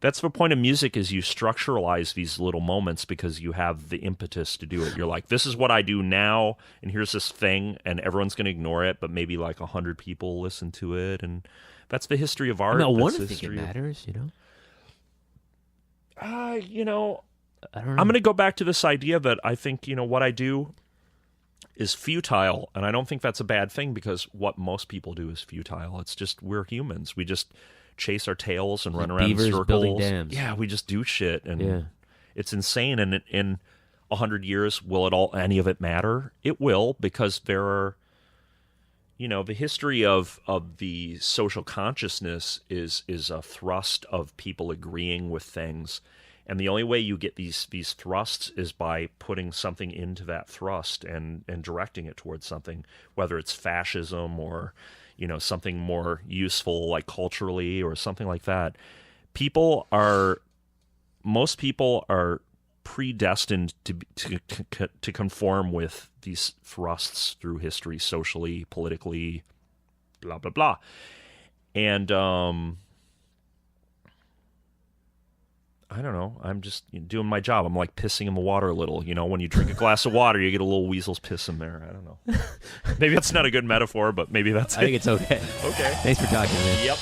That's the point of music is you structuralize these little moments because you have the impetus to do it. You're like, this is what I do now, and here's this thing, and everyone's going to ignore it, but maybe like 100 people listen to it, and that's the history of art. I want to think it matters, I don't know. I'm going to go back to this idea that I think, what I do is futile, and I don't think that's a bad thing because what most people do is futile. It's just we're humans. We just chase our tails and run around in circles. Building dams. Yeah, we just do shit, and it's insane. And in 100 years, will any of it matter? It will, because there are, the history of the social consciousness is a thrust of people agreeing with things, and the only way you get these thrusts is by putting something into that thrust and directing it towards something, whether it's fascism or something more useful, like culturally or something like that. Most people are predestined to conform with these thrusts through history, socially, politically, blah, blah, blah. And, I don't know. I'm just doing my job. I'm like pissing in the water a little. When you drink a glass of water, you get a little weasel's piss in there. I don't know. Maybe that's not a good metaphor, but maybe that's I think it's okay. Okay. Thanks for talking, man. Yep.